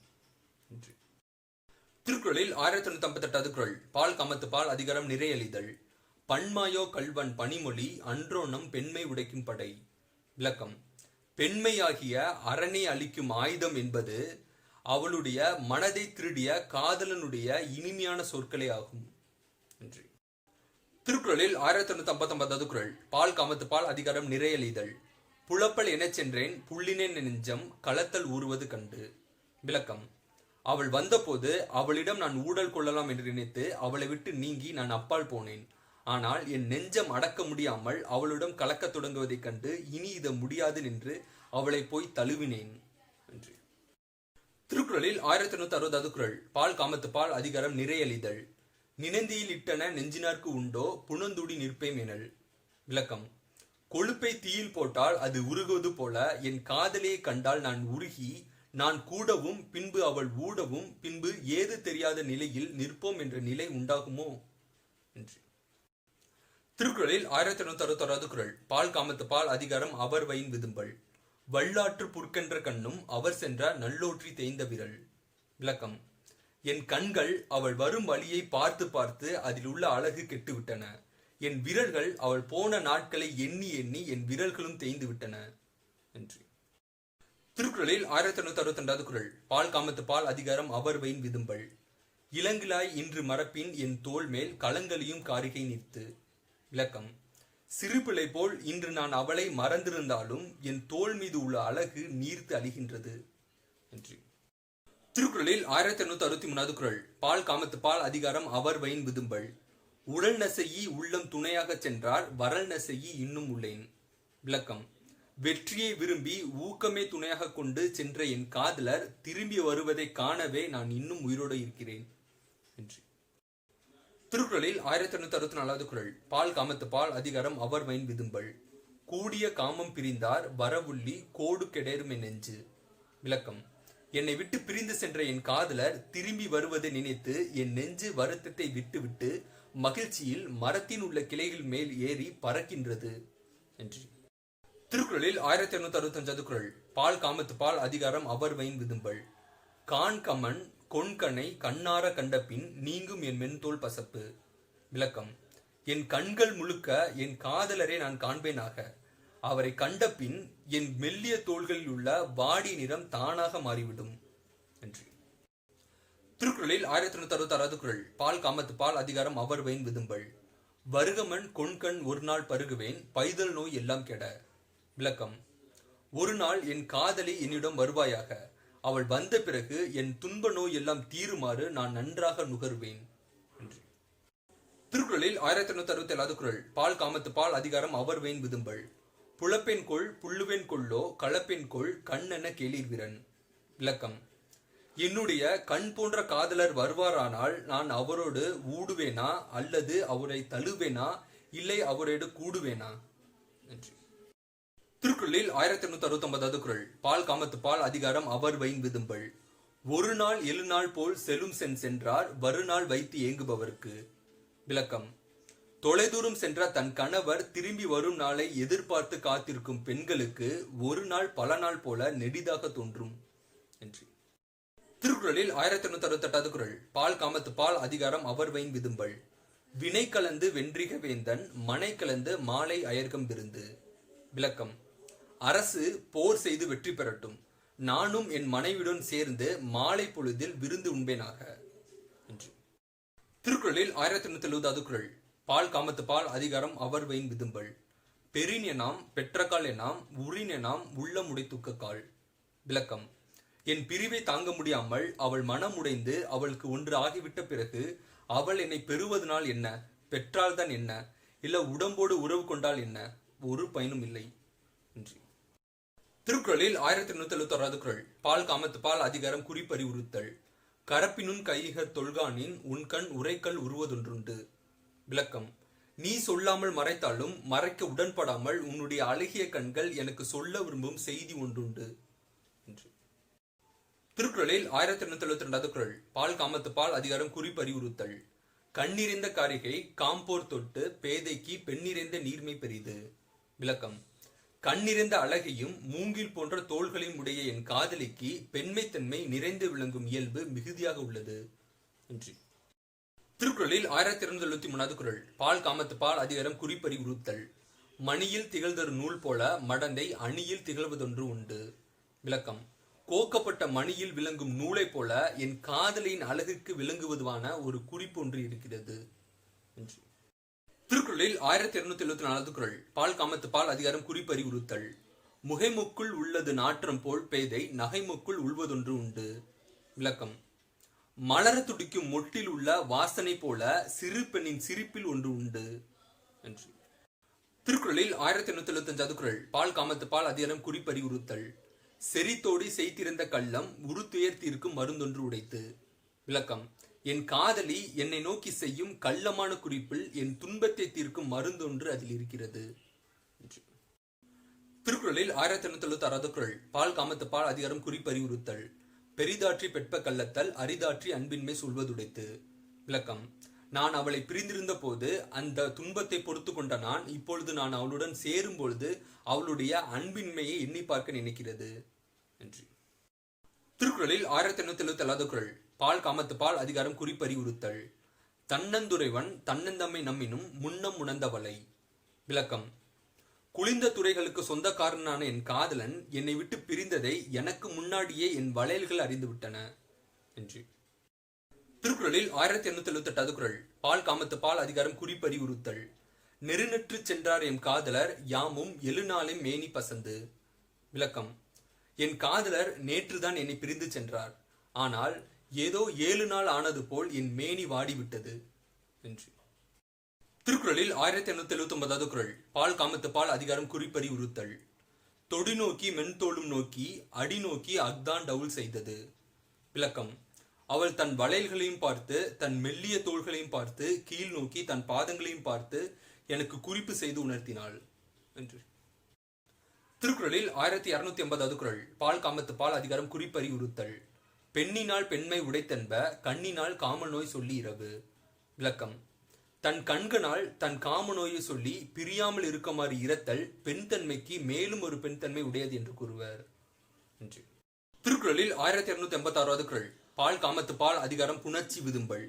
திருக்குறளில் 1958 குறள். பால் காமத்து பால் அதிகாரம் நிறையெளிதல். பண்மாயோ கல்வன் பனிமொழி அன்றோனம் பெண்மை உடைக்கும் படை. விளக்கம். பெண்மையாகிய அரணை அளிக்கும் ஆயுதம் என்பது அவளுடைய மனதை திருடிய காதலனுடைய இனிமையான சொற்களே ஆகும். நன்றி. திருக்குறளில் 1959 குறள். பால் காமத்து பால் அதிகாரம் நிறையலிதழ். புலப்பல் எனச் சென்றேன் புள்ளினேன் நெஞ்சம் களத்தல் ஊறுவது கண்டு. விளக்கம். அவள் வந்தபோது அவளிடம் நான் ஊடல் கொள்ளலாம் என்று நினைத்து அவளை விட்டு நீங்கி நான் அப்பால் போனேன். ஆனால் என் நெஞ்சம் அடக்க முடியாமல் அவளிடம் கலக்கத் தொடங்குவதைக் கண்டு இனி இது முடியாது நின்று அவளை போய் தழுவினேன். நன்றி. திருக்குறளில் 1960 குறள். பால் காமத்து பால் அதிகாரம் நிறையலிதழ். நினைந்தியில் இட்டன நெஞ்சினார்க்கு உண்டோ புனந்துடி நிற்பேம் எனல். விளக்கம். கொழுப்பை தீயில் போட்டால் அது உருகுவது போல என் காதலியை கண்டால் நான் உருகி நான் கூடவும் பின்பு அவள் ஊடவும் பின்பு ஏது தெரியாத நிலையில் நிற்போம் என்ற நிலை உண்டாகுமோ என்று. திருக்குறளில் 1961 குறள். பால் காமத்து பால் அதிகாரம் அவர் வயின் விதும்பல். வல்லாற்று புற்கென்ற கண்ணும் அவர் சென்ற நல்லோற்றி தேய்ந்த விரல். விளக்கம். என் கண்கள் அவள் வரும் வழியை பார்த்து பார்த்து அதில் உள்ள அழகு கெட்டுவிட்டன. என் விரல்கள் அவள் போன நாட்களை எண்ணி எண்ணி என் விரல்களும் தேய்ந்து விட்டன என்று. திருக்குறளில் 1962 குறள். பால் காமத்து பால் அதிகாரம் அவர் வயின் விதும்பல். இளங்கிலாய் இன்று மரப்பின் என் தோல் மேல் களங்கலியும் காரிகை நிறுத்து. விளக்கம். சிறுபிள்ளை போல் இன்று நான் அவளை மறந்திருந்தாலும் என் தோல் மீது உள்ள அழகு நீர்த்து அழிகின்றது என்று. திருக்குறளில் 1863 குறள். பால் காமத்து பால் அதிகாரம் அவர் வயின் விதும்பல். உடல் நசையி உள்ளம் துணையாக சென்றார் வரல் நசையி இன்னும் உள்ளேன். விளக்கம். வெற்றியை விரும்பி ஊக்கமே துணையாக கொண்டு சென்ற என் காதலர் திரும்பி வருவதை காணவே நான் இன்னும் உயிரோடு இருக்கிறேன் என்று. திருக்குறளில் 1864 குறள். பால் காமத்து பால் அதிகாரம் அவர் வயின் விதும்பல். கூடிய காமம் பிரிந்தார் வரவுள்ளி கோடு கெடேரும் என் நெஞ்சு. விளக்கம். என்னை விட்டு பிரிந்து சென்ற என் காதலர் திரும்பி வருவதை நினைத்து என் நெஞ்சு வருத்தத்தை விட்டுவிட்டு மகிழ்ச்சியில் மரத்தின் உள்ள கிளைகள் மேல் ஏறி பறக்கின்றது என்று. திருக்குறளில் 1865 குறள். பால் காமத்து பால் அதிகாரம் அவர் வயின் விதும்பல். கான் கமன் கொன்கனை கண்ணார கண்டபின் நீங்கும் என் மென்தோல் பசப்பு. விளக்கம். என் கண்கள் முழுக்க என் காதலரை நான் காண்பேனாக. அவரை கண்டபின் என் மெல்லிய தோள்களில் உள்ள வாடி நிறம் தானாக மாறிவிடும் என்று. திருக்குறளில் 1966 குறள். பால் காமத்து பால் அதிகாரம் அவர் வயின் விதும்பல். வருகமன் கொன்கண் ஒரு நாள் பருகுவேன் பைதல் நோய் எல்லாம் கெட. விளக்கம். ஒரு நாள் என் காதலி என்னிடம் வருவாயாக. அவள் வந்த பிறகு என் துன்ப நோய் எல்லாம் தீருமாறு நான் நன்றாக நுகர்வேன் என்று. திருக்குறளில் 1867 குறள். பால் காமத்து பால் அதிகாரம் அவர் வயின் விதும்பல். புலப்பெண் கொள் புல்லுவென் கொள்ளோ களப்பெண் கொள் கண்ணென கேளீர் வீரன். விளக்கம். என்னுடைய கண் போன்ற காதலர் வருவாரானால் நான் அவரோடு ஊடுவேனா அல்லது அவரை தழுவேனா இல்லை அவரோடு கூடுவேனா என்று. திருக்குறளில் 1869 குறள். பால் காமத்து பால் அதிகாரம் அவர் வயின் விதும்பல். ஒரு நாள் 7 நாள் போல் செலும் சென்றார் வருநாள் வைத்து ஏங்குபவர்க்கு. விளக்கம். தொலைதூரம் சென்ற தன் கணவர் திரும்பி வரும் நாளை எதிர்பார்த்து காத்திருக்கும் பெண்களுக்கு ஒரு நாள் பல நாள் போல நெடிதாக தோன்றும் என்று. திருக்குறளில் 1868 குறள். பால் காமத்து பால் அதிகாரம் அவர் வயின் விதும்பல். வினை கலந்து வென்றிக வேந்தன் மனை கலந்து மாலை அயர்கம் விருந்து. விளக்கம். அரசு போர் செய்து வெற்றி பெறட்டும். நானும் என் மனைவியுடன் சேர்ந்து மாலை பொழுதில் விருந்து உண்பேனாக என்று. திருக்குறளில் 1870 குறள். பால் காமத்து பால் அதிகாரம் அவர் வயின் விதும்பல். பெரின் எனாம் பெற்றக்கால் எனாம் உரின் எனாம் உள்ளம் உடைத்துக்க கால். விளக்கம். என் பிரிவை தாங்க முடியாமல் அவள் மனம் உடைந்து அவளுக்கு ஒன்று ஆகிவிட்ட பிறகு அவள் என்னை பெறுவதனால் என்ன, பெற்றால்தான் என்ன, இல்ல உடம்போடு உறவு கொண்டால் என்ன, ஒரு பயனும் இல்லை என்று. திருக்குறளில் 1876 குறள். பால் காமத்து பால் அதிகாரம் குறிப்பறிவுறுத்தல். கரப்பினுன் கைக தொல்கானின் உன்கண் உரைக்கல் உருவதொன்றுண்டு. விளக்கம். நீ சொல்லாமல் மறைத்தாலும் மறைக்க உடன்படாமல் உன்னுடைய அழகிய கண்கள் எனக்கு சொல்ல விரும்பும் செய்தி ஒன்றுண்டு என்று. திருக்குறளில் 1872 குறள். பால் காமத்து பால் அதிகாரம் குறிப்பறிவுறுத்தல். கண்ணிறைந்த காரிகை காம்போர் தொட்டு பேதைக்கு பெண்ணிறைந்த நீர்மை பெரிது. விளக்கம். கண்ணிறைந்த அழகையும் மூங்கில் போன்ற தோள்களையும் உடைய என் காதலிக்கு பெண்மைத்தன்மை நிறைந்து விளங்கும் இயல்பு மிகுதியாக உள்ளது என்று. திருக்குறளில் 1273 குறள். பால் காமத்து பால் அதிகாரம் குறிப்பறிவுறுத்தல். மணியில் திகழ்தரு நூல் போல மடந்தை அணியில் திகழ்வதொன்று உண்டு. விளக்கம். கோக்கப்பட்ட மணியில் விளங்கும் நூலை போல என் காதலின் அழகுக்கு விளங்குவதுவான ஒரு குறிப்பு ஒன்று இருக்கிறது. திருக்குறளில் 1274 குறள். பால் காமத்து பால் அதிகாரம் குறிப்பறிவுறுத்தல். முகைமுக்குள் உள்ளது நாற்றம் போல் பேதை நகைமுக்குள் உள்வதொன்று உண்டு. விளக்கம். மலர துடிக்கும் மொட்டில் உள்ள வாசனை போல சிறு பெண்ணின் சிரிப்பில் ஒன்று உண்டு என்று. திருக்குறளில் 1875 குறள். பால் காமத்து பால் அதிகாரம் குறிப்பறிவுறுத்தல். செறித்தோடி செய்திருந்த கள்ளம் உருத்துயர் தீர்க்கும் மருந்தொன்று உடைத்து. விளக்கம். என் காதலி என்னை நோக்கி செய்யும் கள்ளமான குறிப்பில் என் துன்பத்தை தீர்க்கும் மருந்தொன்று அதில் இருக்கிறது. திருக்குறளில் 1876 குறள். பால் காமத்து பால் அதிகாரம் குறிப்பறிவுறுத்தல். பெரிதாற்றி பெற்ப கள்ளத்தல் அரிதாற்றி அன்பின்மை சொல்வதுடைத்து. விளக்கம். நான் அவளை பிரிந்திருந்த போது அந்த துன்பத்தை பொறுத்து கொண்ட நான் இப்பொழுது நான் அவளுடன் சேரும் பொழுது அவளுடைய அன்பின்மையை எண்ணி பார்க்க நினைக்கிறது என்று. திருக்குறளில் 1877 குறள். பால் காமத்து பால் அதிகாரம் குறிப்பறிவுறுத்தல். தன்னந்துரைவன் தன்னந்தம்மை நம்மினும் முன்னம் உணர்ந்தவளை. விளக்கம். குளிர்ந்த துறைகளுக்கு சொந்தக்காரனான என் காதலன் என்னை விட்டு பிரிந்ததை எனக்கு முன்னாடியே என் வளையல்கள் அறிந்துவிட்டன என்று. திருக்குறளில் 1878 குறள். பால் காமத்து பால் அதிகாரம் குறிப்பறிவுறுத்தல். நெருநற்று சென்றார் எம் காதலர் யாமும் எழுநாளும் மேனி பசந்து. விளக்கம். என் காதலர் நேற்றுதான் என்னை பிரிந்து சென்றார். ஆனால் ஏதோ 7 நாள் ஆனது போல் என் மேனி வாடிவிட்டது என்று. திருக்குறளில் 1879 குறள். பால் காமத்து பால் அதிகாரம் குறிப்பறிவுறுத்தல். தொடி நோக்கி மென்தோளும் நோக்கி அடி நோக்கி அக்தான் டவுல் செய்தது. விளக்கம். அவள் தன் வளையல்களையும் பார்த்து தன் மெல்லிய தோள்களையும் பார்த்து கீழ் நோக்கி தன் பாதங்களையும் பார்த்து எனக்கு குறிப்பு செய்து உணர்த்தினாள் என்று. திருக்குறளில் 1280 குறள். பால் காமத்து பால் அதிகாரம் குறிப்பறிவுறுத்தல். பெண்ணினால் பெண்மை உடைத்தென்ப கண்ணினால் காம நோய் சொல்லி இரவு. விளக்கம். தன் கண்களால் தன் காம நோயை சொல்லி பிரியாமல் இருக்குமாறு இரத்தல் பெண் தன்மைக்கு மேலும் ஒரு பெண் தன்மை உடையது என்று கூறுவர் என்று. திருக்குறளில் 1286 குறள். பால் காமத்து பால் அதிகாரம் புணர்ச்சி விதும்பல்.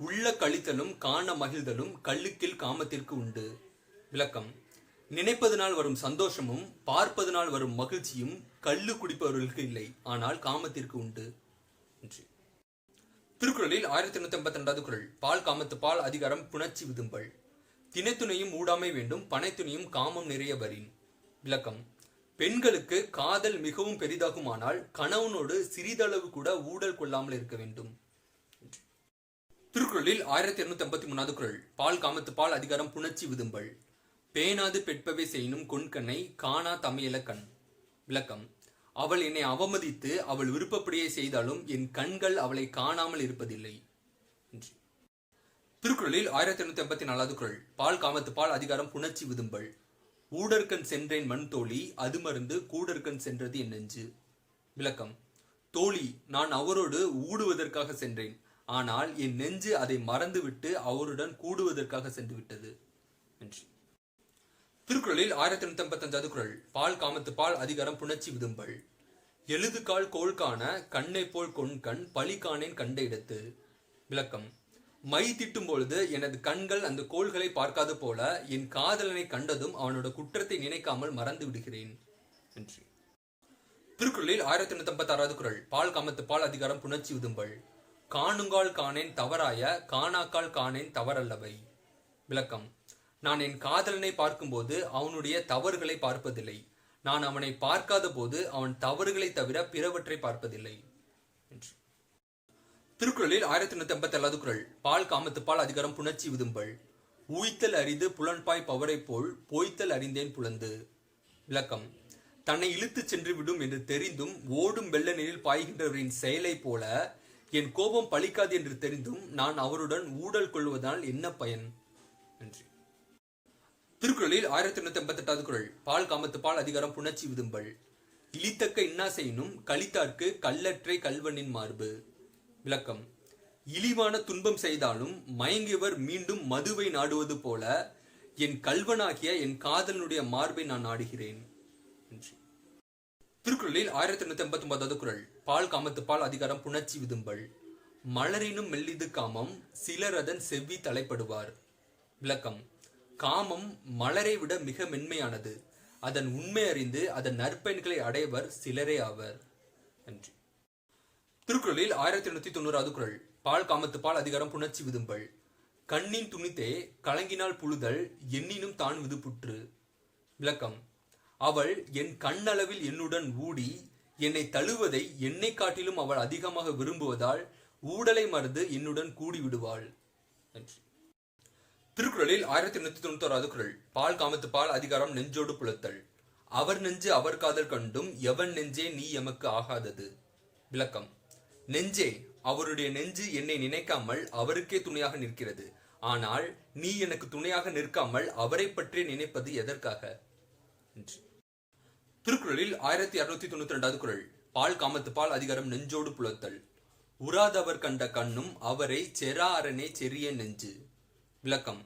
உள்ள கழித்தலும் காண மகிழ்தலும் கல்லுக்கில் காமத்திற்கு உண்டு. விளக்கம். நினைப்பதனால் வரும் சந்தோஷமும் பார்ப்பதனால் வரும் மகிழ்ச்சியும் கள்ளு குடிப்பவர்களுக்கு இல்லை, ஆனால் காமத்திற்கு உண்டு என்று. திருக்குறளில் 1882 குறள். பால் காமத்து பால் அதிகாரம் புணர்ச்சி விதும்பல். தினைத்துணையும் ஊடாமை வேண்டும் பனைத்துணையும் காமம் நிறைய வரின். விளக்கம். பெண்களுக்கு காதல் மிகவும் பெரிதாகுமானால் கணவனோடு சிறிதளவு கூட ஊடல் கொள்ளாமல் இருக்க வேண்டும். திருக்குறளில் 1283 குறள். பால் காமத்து பால் அதிகாரம் புணர்ச்சி விதும்பல். பேனாது பெட்பவை செய்யும் கொண்கண்ணை காணா தமையல கண். விளக்கம். அவள் என்னை அவமதித்து அவள் விருப்பப்படியே செய்தாலும் என் கண்கள் அவளை காணாமல் இருப்பதில்லை. திருக்குறளில் 1884 குறள். பால் காமத்து பால் அதிகாரம் புணர்ச்சி விதும்பல். ஊடற்கண் சென்றேன் மண் தோழி அது மருந்து கூடற்கண் சென்றது என் நெஞ்சு. விளக்கம். தோழி, நான் அவரோடு ஊடுவதற்காக சென்றேன், ஆனால் என் நெஞ்சு அதை மறந்துவிட்டு அவருடன் கூடுவதற்காக சென்று விட்டது என்று. திருக்குறளில் 1885 குறள். பால் காமத்து பால் அதிகாரம் புணர்ச்சி விதும்பல். எழுதுகால் கோல் காண கண்ணை போல் கொண்கண் பழி காணேன் கண்ட இடத்து. விளக்கம். மை திட்டும் பொழுது எனது கண்கள் அந்த கோள்களை பார்க்காது போல என் காதலனை கண்டதும் அவனோட குற்றத்தை நினைக்காமல் மறந்து விடுகிறேன் என்று. திருக்குறளில் 1886 குறள். பால் காமத்து பால் அதிகாரம் புணர்ச்சி விதும்பல். காணுங்கால் காணேன் தவறாய காணாக்கால் காணேன் தவறல்லவை. விளக்கம். நான் என் காதலனை பார்க்கும்போது அவனுடைய தவறுகளை பார்ப்பதில்லை, நான் அவனை பார்க்காத போது அவன் தவறுகளை தவிர பிறவற்றை பார்ப்பதில்லை என்று. திருக்குறளில் 1187 குறள். பால் காமத்து பால் அதிகாரம் புணர்ச்சி விதும்பல். ஊய்த்தல் அரிது புலன்பாய் பவரை போல் போய்த்தல் அறிந்தேன் புலந்து. விளக்கம். தன்னை இழுத்து சென்று விடும் என்று தெரிந்தும் ஓடும் வெள்ள நீரில் பாய்கின்றவரின் செயலை போல என் கோபம் பலிக்காது என்று தெரிந்தும் நான் அவருடன் ஊடல் கொள்வதால் என்ன பயன் என்று. திருக்குறளில் 1188 குறள். பால் காமத்து பால் அதிகாரம் புணர்ச்சி விதும்பல். இழித்தக்க இன்னா செய்யினும் கலித்தார்க்கு கல்லற்றை கல்வனின் மார்பு. விளக்கம். இழிவான துன்பம் செய்தாலும் மயங்கியவர் மீண்டும் மதுவை நாடுவது போல என் கல்வனாகிய என் காதலனுடைய மார்பை நான் நாடுகிறேன். திருக்குறளில் 1189 குறள். பால் காமத்து பால் அதிகாரம் புணர்ச்சி விதும்பல். மலரினும் மெல்லிது காமம் சிலர் அதன் செவ்வி தலைப்படுவார். விளக்கம். காமம் மலரை விட மிக மென்மையானது. அதன் உண்மை அறிந்து அதன் நற்பயன்களை அடைவர் சிலரே ஆவர். நன்றி. திருக்குறளில் 1890 குறள். பால் காமத்து பால் அதிகாரம் புணர்ச்சி விதும்பல். கண்ணின் துணித்தே கலங்கினால் புழுதல் எண்ணினும் தான் விதுப்புற்று. விளக்கம். அவள் என் கண்ணளவில் என்னுடன் ஊடி என்னை தழுவதை என்னை காட்டிலும் அவள் அதிகமாக விரும்புவதால் ஊடலை மறந்து என்னுடன் கூடி விடுவாள். நன்றி. திருக்குறளில் 1891 குறள். பால் காமத்து பால் அதிகாரம் நெஞ்சோடு புலத்தல். அவர் நெஞ்சு அவர் காதல் கண்டும் எவன் நெஞ்சே நீ எமக்கு ஆகாதது. விளக்கம். நெஞ்சே, அவருடைய நெஞ்சு என்னை நினைக்காமல் அவருக்கே துணையாக நிற்கிறது. ஆனால் நீ எனக்கு துணையாக நிற்காமல் அவரை பற்றி நினைப்பது எதற்காக? திருக்குறளில் 1692 குறள். பால் காமத்து பால் அதிகாரம் நெஞ்சோடு புலத்தல். உறாதவர் கண்ட கண்ணும் அவரை செரா அரணே செறிய நெஞ்சு. விளக்கம்.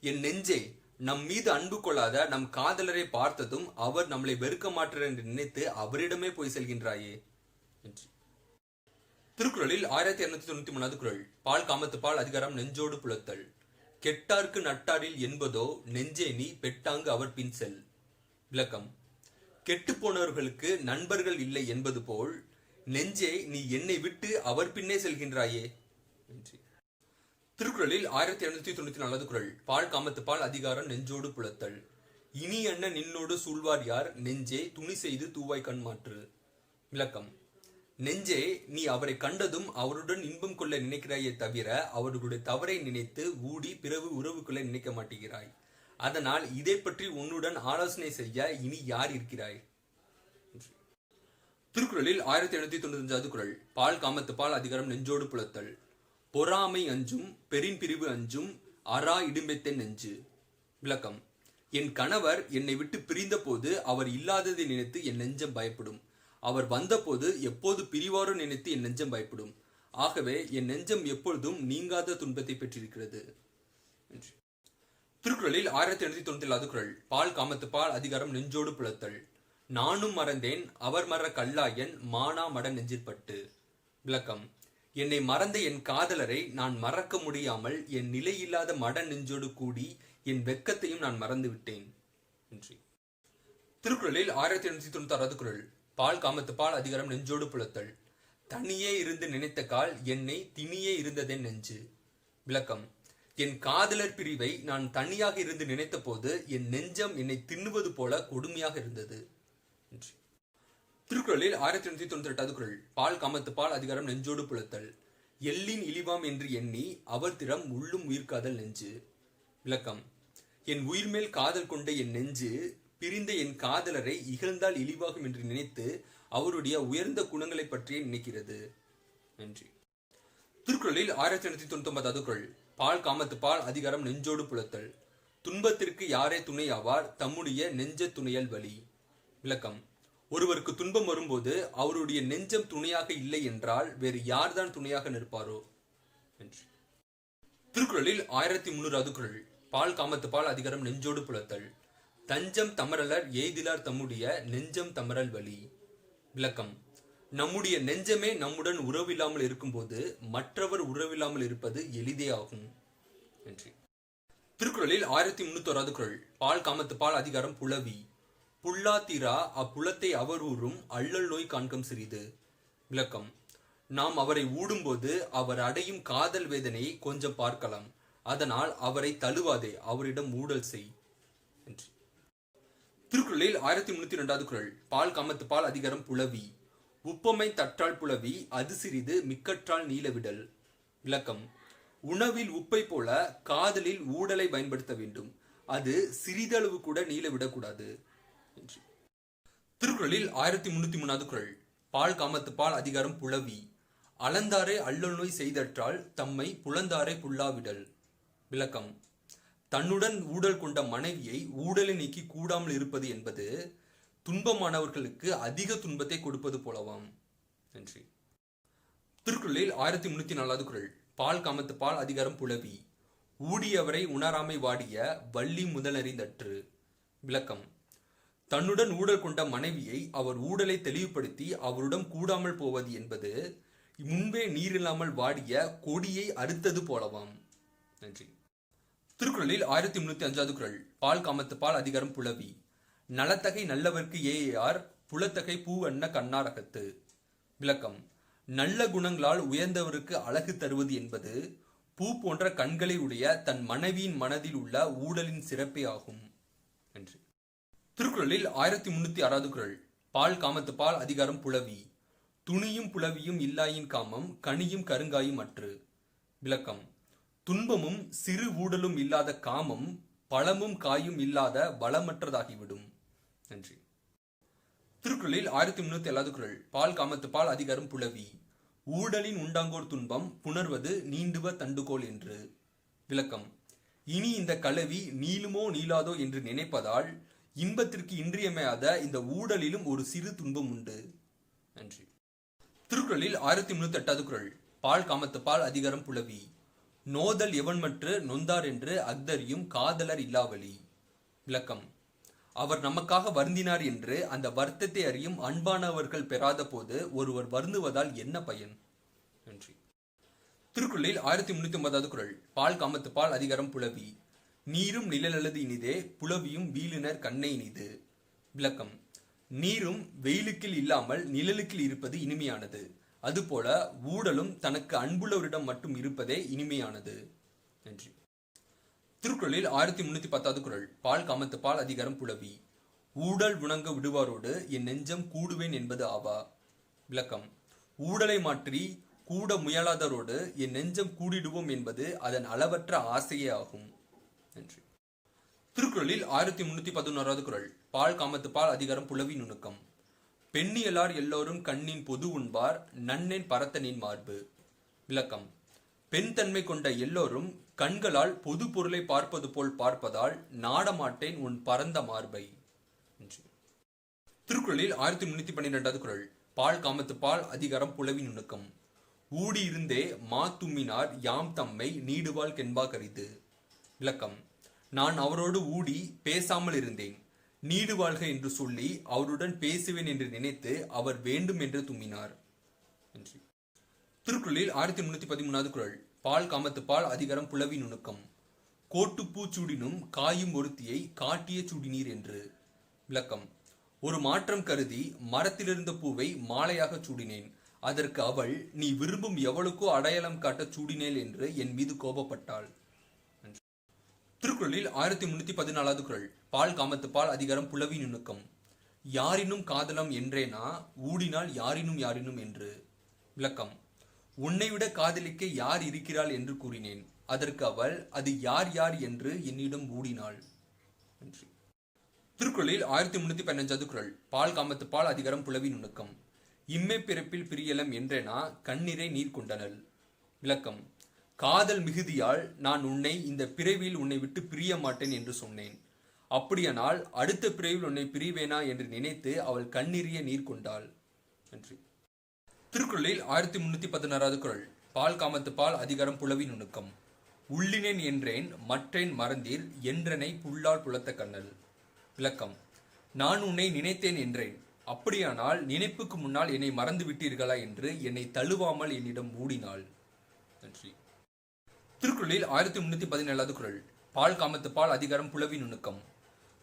என் நெஞ்சே, நம் மீது அன்பு கொள்ளாத நம் காதலரை பார்த்ததும் அவர் நம்மளை வெறுக்க மாட்டார் என்று நினைத்து அவரிடமே போய் செல்கின்றாயே. திருக்குறளில் 1293 குறள். பால் காமத்து பால் அதிகாரம் நெஞ்சோடு புலத்தல். கெட்டார்க்கு நட்டாரில் என்பதோ நெஞ்சே நீ பெட்டாங்கு அவர் பின் செல். விளக்கம். கெட்டு போனவர்களுக்கு நண்பர்கள் இல்லை என்பது போல் நெஞ்சே நீ என்னை விட்டு அவர் பின்னே செல்கின்றாயே. திருக்குறளில் 1894 குறள். பால் காமத்து பால் அதிகாரம் நெஞ்சோடு புலத்தல். இனி என்ன நின்னோடு சூழ்வார் யார் நெஞ்சே துணி செய்து தூவாய் கண் மாற்று. விளக்கம். நெஞ்சே, நீ அவரை கண்டதும் அவருடன் இன்பம் கொள்ள நினைக்கிறாயே தவிர அவர்களுடைய தவறை நினைத்து ஊடி பிறகு உறவு கொள்ள நினைக்க மாட்டேங்கிறாய். அதனால் இதை பற்றி உன்னுடன் ஆலோசனை செய்ய இனி யார் இருக்கிறாய்? திருக்குறளில் 1795 குறள். பால் காமத்து பால் அதிகாரம் நெஞ்சோடு புலத்தல். பொறாமை அஞ்சும் பெரின் பிரிவு அஞ்சும் அரா இடும்பெத்தன் நெஞ்சு. விளக்கம். என் கணவர் என்னை விட்டு பிரிந்த போது அவர் இல்லாததை நினைத்து என் நெஞ்சம் பயப்படும். அவர் வந்தபோது எப்போது பிரிவாரோ நினைத்து என் நெஞ்சம் பயப்படும். ஆகவே என் நெஞ்சம் எப்பொழுதும் நீங்காத துன்பத்தை பெற்றிருக்கிறது. திருக்குறளில் 1897 குறள். பால் காமத்து பால் அதிகாரம் நெஞ்சோடு புலத்தல். நானும் மறந்தேன் அவர் மற கல்லாயன் மானா மட நெஞ்சிற்பட்டு. விளக்கம். என்னை மறந்த என் காதலரை நான் மறக்க முடியாமல் என் நிலையில்லாத மட நெஞ்சோடு கூடி என் வெக்கத்தையும் நான் மறந்து விட்டேன். திருக்குறளில் 1896 குறள். பால் காமத்து பால் அதிகாரம் நெஞ்சோடு புலத்தல். தனியே இருந்து நினைத்த கால் என்னை திணியே இருந்ததென் நெஞ்சு. விளக்கம். என் காதலர் பிரிவை நான் தனியாக இருந்து நினைத்த போது என் நெஞ்சம் என்னை தின்னுவது போல கொடுமையாக இருந்தது. திருக்குறளில் 1898 குறள். பால் காமத்து பால் அதிகாரம் நெஞ்சோடு புலத்தல். எல்லின் இழிவாம் என்று எண்ணி அவர் திறம் உள்ளும் உயிர்காதல் நெஞ்சு. விளக்கம். என் உயிர்மேல் காதல் கொண்ட என் நெஞ்சு பிரிந்த என் காதலரை இகழ்ந்தால் இழிவாகும் என்று நினைத்து அவருடைய உயர்ந்த குணங்களை பற்றியே நினைக்கிறது. நன்றி. திருக்குறளில் 1899 குறள். பால் காமத்து பால் அதிகாரம் நெஞ்சோடு புலத்தல். துன்பத்திற்கு யாரே துணை ஆவார் தம்முடைய நெஞ்ச துணையல் வலி. விளக்கம். ஒருவருக்கு துன்பம் வரும்போது அவருடைய நெஞ்சம் துணையாக இல்லை என்றால் வேறு யார்தான் துணையாக நிற்பாரோ. திருக்குறளில் 1300 குறள். பால் காமத்து பால் அதிகாரம் நெஞ்சோடு புலத்தல். தஞ்சம் தமரலர் எய்திலார் தம்முடைய நெஞ்சம் தமரல் வலி. விளக்கம். நம்முடைய நெஞ்சமே நம்முடன் உறவில்லாமல் இருக்கும்போது மற்றவர் உறவில்லாமல் இருப்பது எளிதே ஆகும். நன்றி. திருக்குறளில் 1301 குறள். பால் காமத்து பால் அதிகாரம் புலவி. புல்லா தீரா அப்புலத்தை அவர் ஊறும் அள்ளல் நோய் காண்கம் சிறிது. விளக்கம். நாம் அவரை ஊடும்போது அவர் அடையும் காதல் வேதனையை கொஞ்சம் பார்க்கலாம். அதனால் அவரை தழுவாதே, அவரிடம் ஊடல் செய். திருக்குறளில் 1302 குறள். பால் காமத்து பால் அதிகாரம் புலவி. உப்பமை தற்றால் புலவி அது சிறிது மிக்கற்றால் நீலவிடல். விளக்கம். உணவில் உப்பை போல காதலில் ஊடலை பயன்படுத்த வேண்டும். அது சிறிதளவு கூட நீலவிடக்கூடாது. திருக்குறளில் 1303 குறள். பால் காமத்து பால் அதிகாரம் புலவி. அளந்தாரை அள்ளல் நோய் செய்தற்றால் தம்மை புலந்தாரை புல்லாவிடல். விளக்கம். தன்னுடன் ஊடல் கொண்ட மனைவியை ஊடலை நீக்கி கூடாமல் இருப்பது என்பது துன்பமானவர்களுக்கு அதிக துன்பத்தை கொடுப்பது போலவாம். நன்றி. திருக்குறளில் 1304 குறள். பால் காமத்து பால் அதிகாரம் புலவி. ஊடியவரை உணராமை வாடிய வள்ளி முதலறிந்தற்று. விளக்கம். தன்னுடன் ஊடல் கொண்ட மனைவியை அவர் ஊடலை தெளிவுபடுத்தி அவருடன் கூடாமல் போவது என்பது முன்பே நீரில்லாமல் வாடிய கொடியை அறுத்தது போலவாம். நன்றி. திருக்குறளில் 1305 குறள். பால் காமத்து பால் அதிகாரம் புலவி. நலத்தகை நல்லவர்க்கு ஏயார் புலத்தகை பூ அன்ன கண்ணார் அகத்து. விளக்கம். நல்ல குணங்களால் உயர்ந்தவருக்கு அழகு தருவது என்பது பூ போன்ற கண்களை உடைய தன் மனைவியின் மனதில் உள்ள ஊடலின் சிறப்பே ஆகும் என்று. திருக்குறளில் 1306 குறள். பால் காமத்து பால் அதிகாரம் புலவி. துணியும் புலவியும் இல்லாயின் காமம் கனியும் கருங்காயும் அற்று. விளக்கம். துன்பமும் சிறு ஊடலும் இல்லாத காமம் பழமும் காயும் இல்லாத பலமற்றதாகிவிடும். நன்றி. திருக்குறளில் 1307 குறள். பால் காமத்து பால் அதிகாரம் புலவி. ஊடலின் உண்டாங்கோர் துன்பம் புணர்வது நீண்டுவ தண்டுகோல் என்று. விளக்கம். இனி இந்த கலவி நீளுமோ நீளாதோ என்று நினைப்பதால் இன்பத்திற்கு இன்றியமையாத இந்த ஊடலிலும் ஒரு சிறு துன்பம் உண்டு. நன்றி. திருக்குறளில் 1308 குறள். பால் காமத்து பால் அதிகாரம் புலவி. நோதல் எவன்மற்று நொந்தார் என்று அக்தரியும் காதலர் இல்லாவழி. விளக்கம். அவர் நமக்காக வருந்தினார் என்று அந்த வருத்தத்தை அறியும் அன்பானவர்கள் பெறாத போது ஒருவர் வருந்துவதால் என்ன பயன்? நன்றி. திருக்குறளில் 1309 குறள். பால் காமத்து பால் அதிகாரம் புலவி. நீரும் நிழலது இனிதே புலவியும் வீலினர் கண்ணை இனிது. விளக்கம். நீரும் வெயிலுக்கில் இல்லாமல் நிழலுக்கில் இருப்பது இனிமையானது. அதுபோல ஊடலும் தனக்கு அன்புள்ளவரிடம் மட்டும் இருப்பதே இனிமையானது. நன்றி. திருக்குறளில் 1310 குறள். பால் காமத்து பால் அதிகாரம் புலவி. ஊடல் உணங்க விடுவாரோடு என் நெஞ்சம் கூடுவேன் என்பது ஆவா. விளக்கம். ஊடலை மாற்றி கூட முயலாதரோடு என் நெஞ்சம் கூடிடுவோம் என்பது அதன் அளவற்ற ஆசையே ஆகும். நன்றி. திருக்குறளில் 1311 குறள். பால் காமத்து பால் அதிகாரம் புலவி நுணுக்கம். பெண்ணியலார் எல்லோரும் கண்ணின் பொது உண்பார் நன்னென் பரத்தனின் மார்பு. விளக்கம். பெண் தன்மை கொண்ட எல்லோரும் கண்களால் பொது பொருளை பார்ப்பது போல் பார்ப்பதால் நாடமாட்டேன் உன் பரந்த மார்பை. திருக்குறளில் 1312 குறள். பால் காமத்து பால் அதிகாரம் புலவி நுணுக்கம். ஊடியிருந்தே மா தும்மினார் யாம் தம்மை நீடுவாள் கென்பா கரிது. விளக்கம். நான் அவரோடு ஊடி பேசாமல் இருந்தேன். நீடு வாழ்க என்று சொல்லி அவருடன் பேசுவேன் என்று நினைத்து அவர் வேண்டும் என்று தும்மினார். திருக்குறளில் 1313 குறள். பால் காமத்து பால் அதிகாரம் புலவி நுணுக்கம். கோட்டுப்பூ சூடினும் காயும் ஒருத்தியை காட்டிய சூடினீர் என்று. விளக்கம். ஒரு மாற்றம் கருதி மரத்திலிருந்த பூவை மாலையாக சூடினேன். அதற்கு அவள் நீ விரும்பும் எவளுக்கோ அடையாளம் காட்ட சூடினேல் என்று என் மீது கோபப்பட்டாள். திருக்குறளில் 1314 குறள். பால் காமத்து பால் அதிகாரம் புலவி நுணுக்கம். யாரினும் காதலம் என்றேனா ஊடினால் யாரினும் யாரினும் என்று. விளக்கம். உன்னை விட காதலிக்க யார் இருக்கிறாள் என்று கூறினேன். அதற்கு அவள் அது யார் யார் என்று என்னிடம் ஊடினாள். திருக்குறளில் 1315 குறள். பால் காமத்து பால் அதிகாரம் புலவி நுணுக்கம். இம்மை பிறப்பில் பிரியலம் என்றேனா கண்ணீரை நீர் கொண்டனள். விளக்கம். காதல் மிகுதியால் நான் உன்னை இந்த பிறவியில் உன்னை விட்டு பிரிய மாட்டேன் என்று சொன்னேன். அப்படியானால் அடுத்த பிறவியில் உன்னை பிரிவேனா என்று நினைத்து அவள் கண்ணீரிய நீர் கொண்டாள். நன்றி. திருக்குறளில் 1316 குறள். பால் காமத்து பால் அதிகாரம் புலவி நுணுக்கம். உள்ளினேன் என்றேன் மற்றேன் மறந்தீர் என்றனை புல்லால் புலத்த கண்ணல். விளக்கம். நான் உன்னை நினைத்தேன் என்றேன். அப்படியானால் நினைப்புக்கு முன்னால் என்னை மறந்து விட்டீர்களா என்று என்னை தழுவாமல் என்னிடம் மூடினாள். நன்றி. திருக்குறளில் 1317 குறள். பால் காமத்து பால் அதிகாரம் புலவி நுணுக்கம்.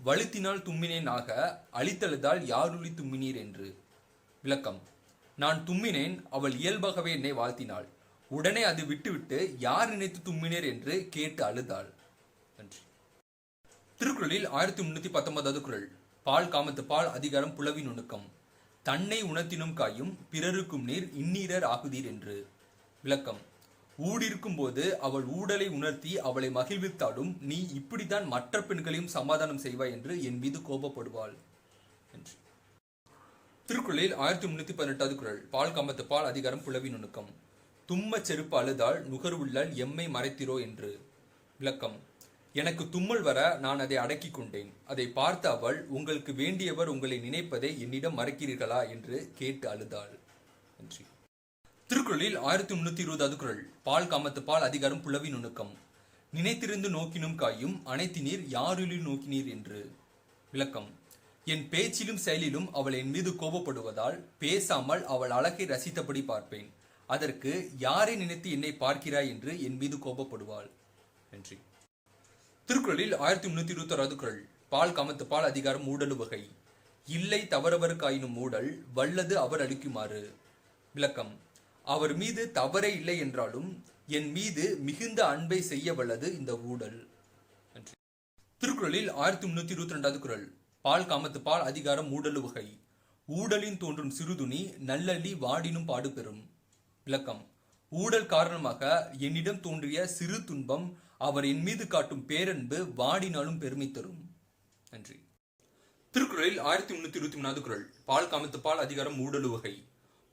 வழுத்தினால் தும்மினேன் ஆக அழித்தழுதால் யாருளி தும்மினீர் என்று. விளக்கம். நான் தும்மினேன், அவள் இயல்பாகவே என்னை வாழ்த்தினாள். உடனே அது விட்டுவிட்டு யார் நினைத்து தும்மினேர் என்று கேட்டு அழுதாள். நன்றி. திருக்குறளில் 1319 குறள். பால் காமத்து பால் அதிகாரம் புலவி நுணுக்கம். தன்னை உணர்த்தினும் காயும் பிறருக்கும் நீர் இந்நீரர் ஆகுதீர் என்று. விளக்கம். ஊடிருக்கும் போது அவள் ஊடலை உணர்த்தி அவளை மகிழ்வித்தாலும் நீ இப்படித்தான் மற்ற பெண்களையும் சமாதானம் செய்வாய் என்று என் மீது கோபப்படுவாள். திருக்குறளில் 1318 குறள். பால் காமத்து பால் அதிகாரம் புலவி நுணுக்கம். தும்ம செருப்பு அழுதால் நுகர்வுள்ளால் எம்மை மறைத்திரோ என்று. விளக்கம். எனக்கு தும்மல் வர நான் அதை அடக்கிக் கொண்டேன். அதை பார்த்த அவள் உங்களுக்கு வேண்டியவர் உங்களை நினைப்பதை என்னிடம் மறைக்கிறீர்களா என்று கேட்டு அழுதாள். நன்றி. திருக்குறளில் 1320 குறள். பால் காமத்து பால் அதிகாரம் புலவி நுணுக்கம். நினைத்திருந்து நோக்கினும் காயும் அனைத்தினீர் யாருளில் நோக்கினீர் என்று. விளக்கம். என் பேச்சிலும் செயலிலும் அவள் என் மீது கோபப்படுவதால் பேசாமல் அவள் அழகை ரசித்தபடி பார்ப்பேன். அதற்கு யாரை நினைத்து என்னை பார்க்கிறாய் என்று என் மீது கோபப்படுவாள். நன்றி. திருக்குறளில் 1326வது குறள். பால் காமத்து பால் அதிகாரம் மூடலு வகை. இல்லை தவறவர்க்காயினும் மூடல் வல்லது அவர் அளிக்குமாறு. விளக்கம். அவர் மீது தவறே இல்லை என்றாலும் என் மீது மிகுந்த அன்பை செய்ய வல்லது இந்த ஊடல். திருக்குறளில் 1322வது குறள். பால் காமத்து பால் அதிகாரம் மூடலு வகை. ஊடலின் தோன்றும் சிறுதுணி நல்லள்ளி வாடினும் பாடு பெறும். விளக்கம். ஊடல் காரணமாக என்னிடம் தோன்றிய சிறு துன்பம் அவர் என் மீது காட்டும் பேரன்பு வாடினாலும் பெருமை தரும். நன்றி. திருக்குறளில் 1323வது குறள். பால் காமத்து பால் அதிகாரம் மூடலு வகை.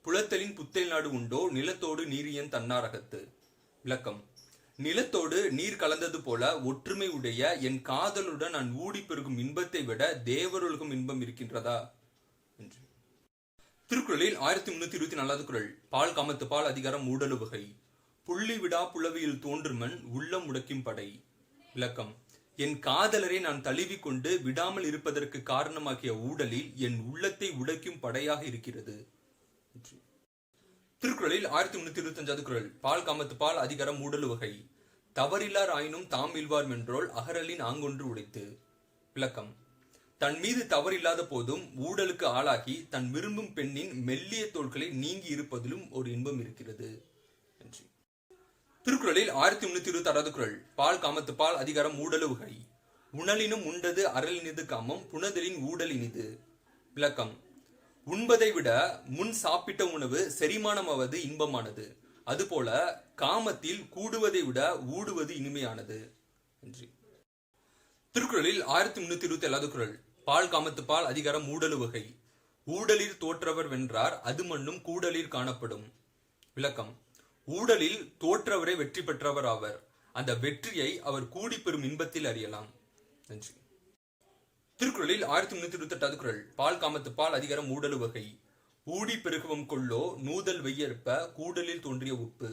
புலத்தலின் புத்தல் நாடு உண்டோ நிலத்தோடு நீரியன் தன்னாரகத்து. விளக்கம். நிலத்தோடு நீர் கலந்தது போல ஒற்றுமை உடைய என் காதலுடன் நான் ஊடி பெருகும் இன்பத்தை விட தேவருலகும் இன்பம் இருக்கின்றதா என்று. திருக்குறளில் 1324வது குறள். பால் காமத்து பால் அதிகாரம் மூடலு வகை. புள்ளி விடா புலவியில் தோன்றுமன் உள்ளம் முடக்கும் படை. விளக்கம். என் காதலரை நான் தழுவி கொண்டு விடாமல் இருப்பதற்கு காரணமாகிய ஊடலில் என் உள்ளத்தை உடைக்கும் படையாக இருக்கிறது. திருக்குறளில் 1325வது குறள். பால் காமத்து பால் அதிகாரம் மூடலு வகை. தவறில்லார் ஆயினும் தாம் இல்வார் மென்றோல் அகரலின் ஆங்கொன்று உடைத்து. விளக்கம். தன் மீது தவறில்லாத போதும் ஊடலுக்கு ஆளாகி தன் விரும்பும் பெண்ணின் மெல்லிய தோள்களை நீங்கி இருப்பதிலும் ஒரு இன்பம் இருக்கிறது. திருக்குறளில் 1326வது குறள். பால் காமத்து பால் அதிகாரம் மூடலு வகை. உணலினும் உண்டது அரலினிது காமம் புணதலின் ஊடல் இனிது. விளக்கம். உண்பதை விட முன் சாப்பிட்ட உணவு செரிமானமாவது இன்பமானது. அதுபோல காமத்தில் கூடுவதை விட ஊடுவது இனிமையானது. திருக்குறளில் 1327வது குறள். பால் காமத்து பால் அதிகாரம் மூடலு வகை. ஊடலில் தோற்றவர் வென்றார் அது மண்ணும் கூடலில் காணப்படும். விளக்கம். ஊடலில் தோற்றவரை வெற்றி பெற்றவர் ஆவர். அந்த வெற்றியை அவர் கூடி பெறும் இன்பத்தில் அறியலாம். நன்றி. திருக்குறளில் 1328வது குறள். பால் காமத்து பால் அதிகாரம் மூடலு வகை. ஊடி பெருகுவம் கொள்ளோ நூதல் வெய்யற்ப கூடலில் தோன்றிய உப்பு.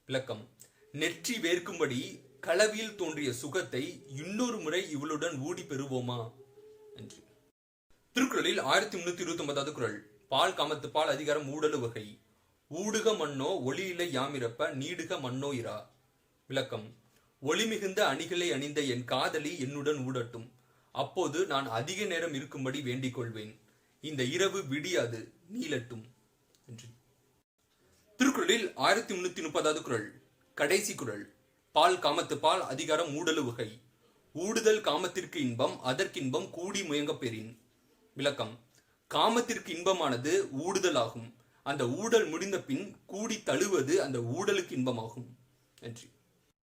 விளக்கம். நெற்றி வேர்க்கும்படி களவியில் தோன்றிய சுகத்தை இன்னொரு முறை இவளுடன் ஊடி பெறுவோமா என்று. திருக்குறளில் 1329வது குறள். பால் காமத்து பால் அதிகாரம் மூடலு வகை. ஊடுக மண்ணோ ஒளியிலை யாமிரப்ப நீடுக மண்ணோ இரா. விளக்கம். ஒளி மிகுந்த அணிகளை அணிந்த என் காதலி என்னுடன் ஊடட்டும். அப்போது நான் அதிக நேரம் இருக்கும்படி வேண்டிக் கொள்வேன். இந்த இரவு விடியாது நீளட்டும் என்று. திருக்குறளில் 1330வது குறள். கடைசி குறள். பால் காமத்து பால் அதிகாரம் மூடலு வகை. ஊடுதல் காமத்திற்கு இன்பம் அதற்கின்பம் கூடி முயங்க பெறின். விளக்கம். காமத்திற்கு இன்பமானது ஊடுதல் ஆகும். அந்த ஊடல் முடிந்த பின் கூடி தழுவது அந்த ஊடலுக்கு இன்பமாகும். நன்றி.